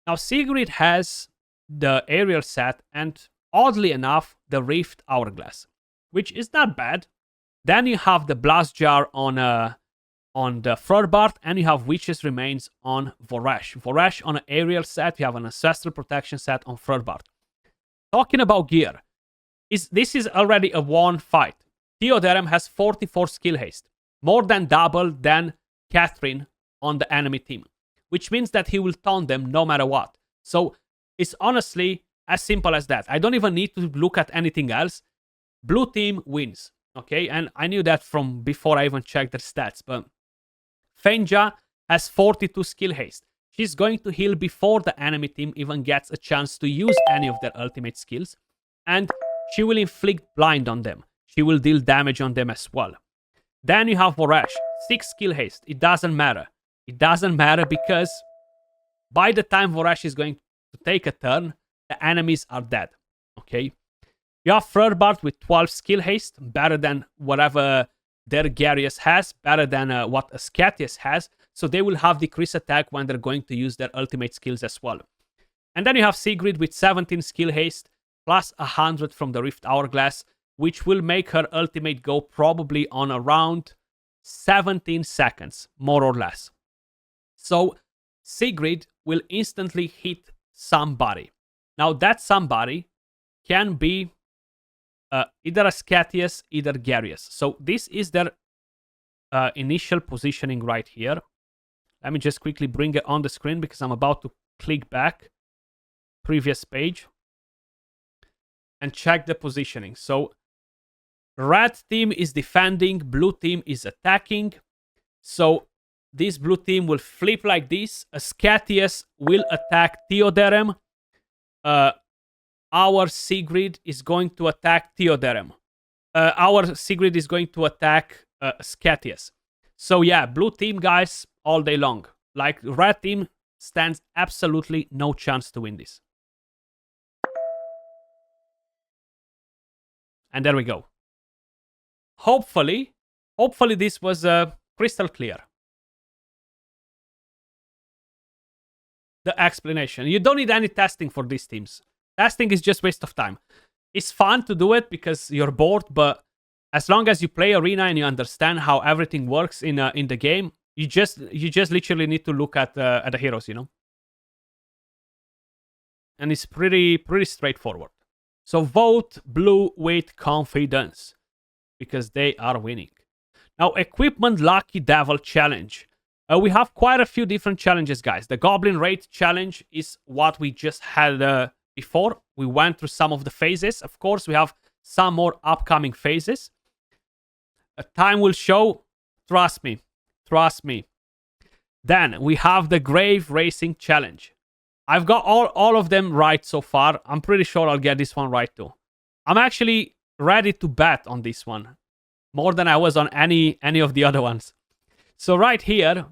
Now, Sigrid has the aerial set and, oddly enough, the Rift Hourglass, which is not bad. Then you have the Blast Jar on the Frorbart, and you have Witch's Remains on Voresh. Voresh on an aerial set. You have an Ancestral Protection set on Frorbart. Talking about gear, this is already a won fight. Theoderem has 44 skill haste, more than double than Catherine on the enemy team, which means that he will taunt them no matter what. So it's honestly as simple as that. I don't even need to look at anything else. Blue team wins, okay? And I knew that from before I even checked their stats, but Fenja has 42 skill haste. She's going to heal before the enemy team even gets a chance to use any of their ultimate skills, and she will inflict blind on them. She will deal damage on them as well. Then you have Vorash, 6 skill haste. It doesn't matter. It doesn't matter because by the time Vorash is going to take a turn, the enemies are dead. Okay? You have Furrbart with 12 skill haste, better than whatever their Garius has, better than what a Scatius has. So they will have decreased attack when they're going to use their ultimate skills as well. And then you have Sigrid with 17 skill haste, plus 100 from the Rift Hourglass, which will make her ultimate go probably on around 17 seconds, more or less. So Sigrid will instantly hit somebody. Now that somebody can be either a Scatius, either Garius. So this is their initial positioning right here. Let me just quickly bring it on the screen because I'm about to click back. Previous page. And check the positioning. So red team is defending, blue team is attacking. So this blue team will flip like this. A Scatius will attack Theoderem. Our Sigrid is going to attack Theoderem. Our Sigrid is going to attack Scatius. So yeah, blue team, guys, all day long. Like, red team stands absolutely no chance to win this. And there we go. Hopefully this was crystal clear. The explanation. You don't need any testing for these teams. Testing is just waste of time. It's fun to do it because you're bored, but as long as you play Arena and you understand how everything works in the game, you just literally need to look at the heroes, you know. And it's pretty straightforward. So vote blue with confidence because they are winning. Now, Equipment Lucky Devil Challenge. We have quite a few different challenges, guys. The Goblin Raid Challenge is what we just had before. We went through some of the phases. Of course, we have some more upcoming phases. Time will show. Trust me. Trust me. Then we have the Grave Racing Challenge. I've got all of them right so far. I'm pretty sure I'll get this one right too. I'm actually ready to bet on this one. More than I was on any of the other ones. So right here,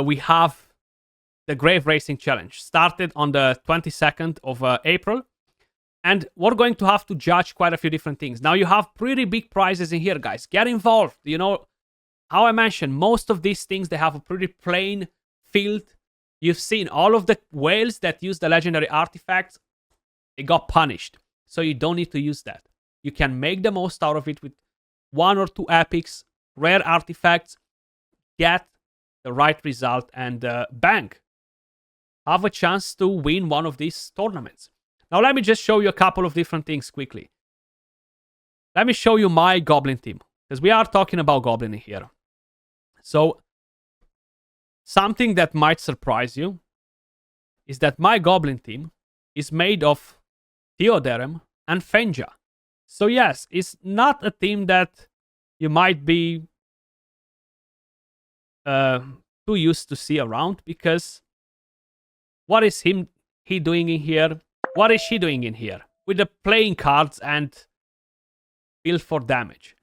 we have the Grave Racing Challenge. Started on the 22nd of April. And we're going to have to judge quite a few different things. Now, you have pretty big prizes in here, guys. Get involved. You know, how I mentioned, most of these things, they have a pretty plain field. You've seen all of the whales that use the legendary artifacts, they got punished. So you don't need to use that. You can make the most out of it with 1 or 2 epics, rare artifacts, get the right result, and bang. Have a chance to win one of these tournaments. Now let me just show you a couple of different things quickly. Let me show you my Goblin team, because we are talking about Goblin here. So, something that might surprise you is that my Goblin team is made of Theoderem and Fenja. So yes, it's not a team that you might be too used to see around, because what is he doing in here? What is she doing in here? With the playing cards and build for damage.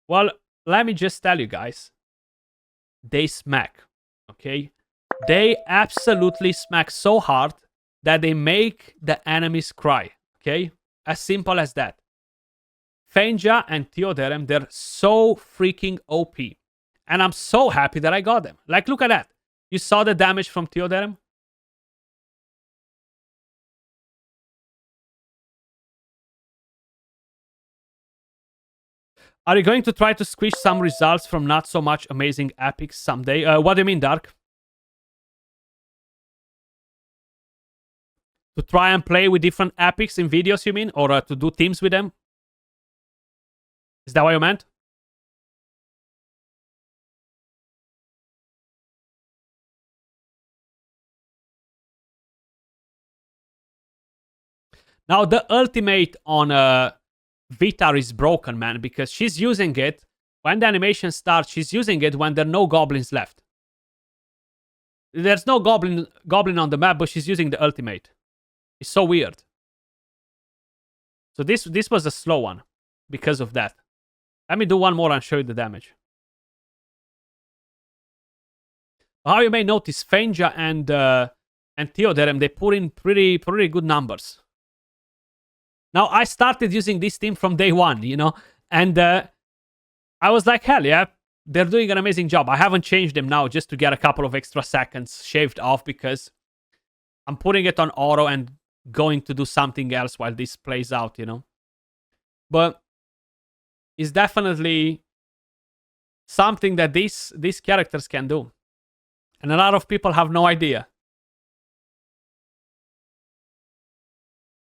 Well, let me just tell you guys. They smack. Okay? They absolutely smack so hard that they make the enemies cry. Okay? As simple as that. Fenja and Theoderem, they're so freaking OP. And I'm so happy that I got them. Like, look at that. You saw the damage from Theoderem? Are you going to try to squish some results from not so much amazing epics someday? What do you mean, Dark? To try and play with different epics in videos, you mean? Or to do teams with them? Is that what you meant? Now, the ultimate on Vitar is broken, man, because she's using it when the animation starts. She's using it when there are no goblins left. There's no goblin on the map, but she's using the ultimate. It's so weird. So this was a slow one because of that. Let me do one more and show you the damage. How you may notice, Fenja and Theoderem, they put in pretty good numbers. Now, I started using this team from day one, you know, and I was like, hell yeah, they're doing an amazing job. I haven't changed them now just to get a couple of extra seconds shaved off because I'm putting it on auto and going to do something else while this plays out, you know. But it's definitely something that these characters can do. And a lot of people have no idea.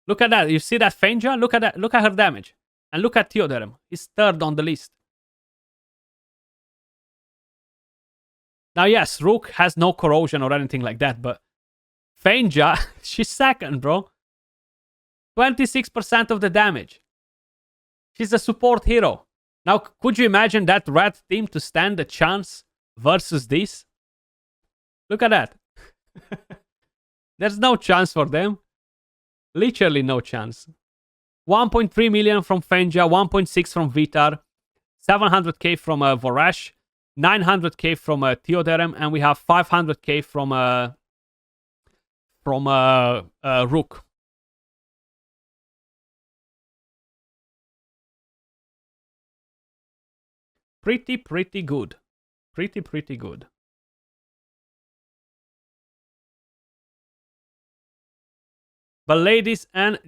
Look at that. You see that Fenja? Look at that. Look at her damage. And look at Theoderem. He's third on the list. Now, yes, Rook has no corrosion or anything like that, but Fenja, she's second, bro. 26% of the damage. She's a support hero. Now, could you imagine that red team to stand a chance versus this? Look at that. There's no chance for them. Literally no chance. 1.3 million from Fenja, 1.6 from Vitar, 700k from Vorash, 900k from Theoderem, and we have 500k from Rook. Pretty good. Pretty good. But ladies and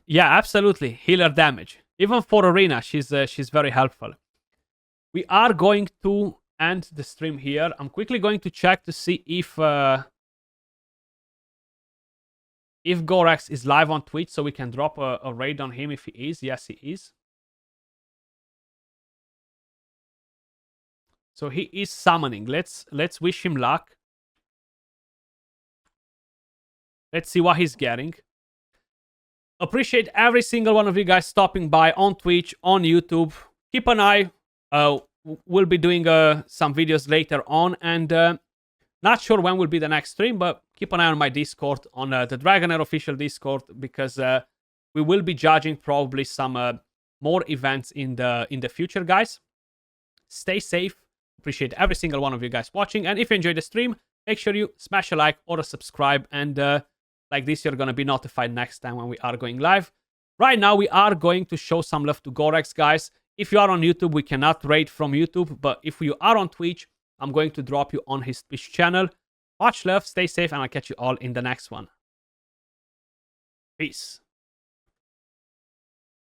yeah, absolutely healer damage. Even for arena, she's very helpful. We are going to end the stream here. I'm quickly going to check to see if Gorax is live on Twitch, so we can drop a raid on him if he is. Yes, he is. So he is summoning. Let's wish him luck. Let's see what he's getting. Appreciate every single one of you guys stopping by on Twitch, on YouTube. Keep an eye. We'll be doing some videos later on, and not sure when will be the next stream, but keep an eye on my Discord, on the Dragonheir official Discord, because we will be judging probably some more events in the future, guys. Stay safe. Appreciate every single one of you guys watching, and if you enjoyed the stream, make sure you smash a like or a subscribe, and like this, you're going to be notified next time when we are going live. Right now, we are going to show some love to Gorax, guys. If you are on YouTube, we cannot raid from YouTube, but if you are on Twitch, I'm going to drop you on his Twitch channel. Much love, stay safe, and I'll catch you all in the next one. Peace.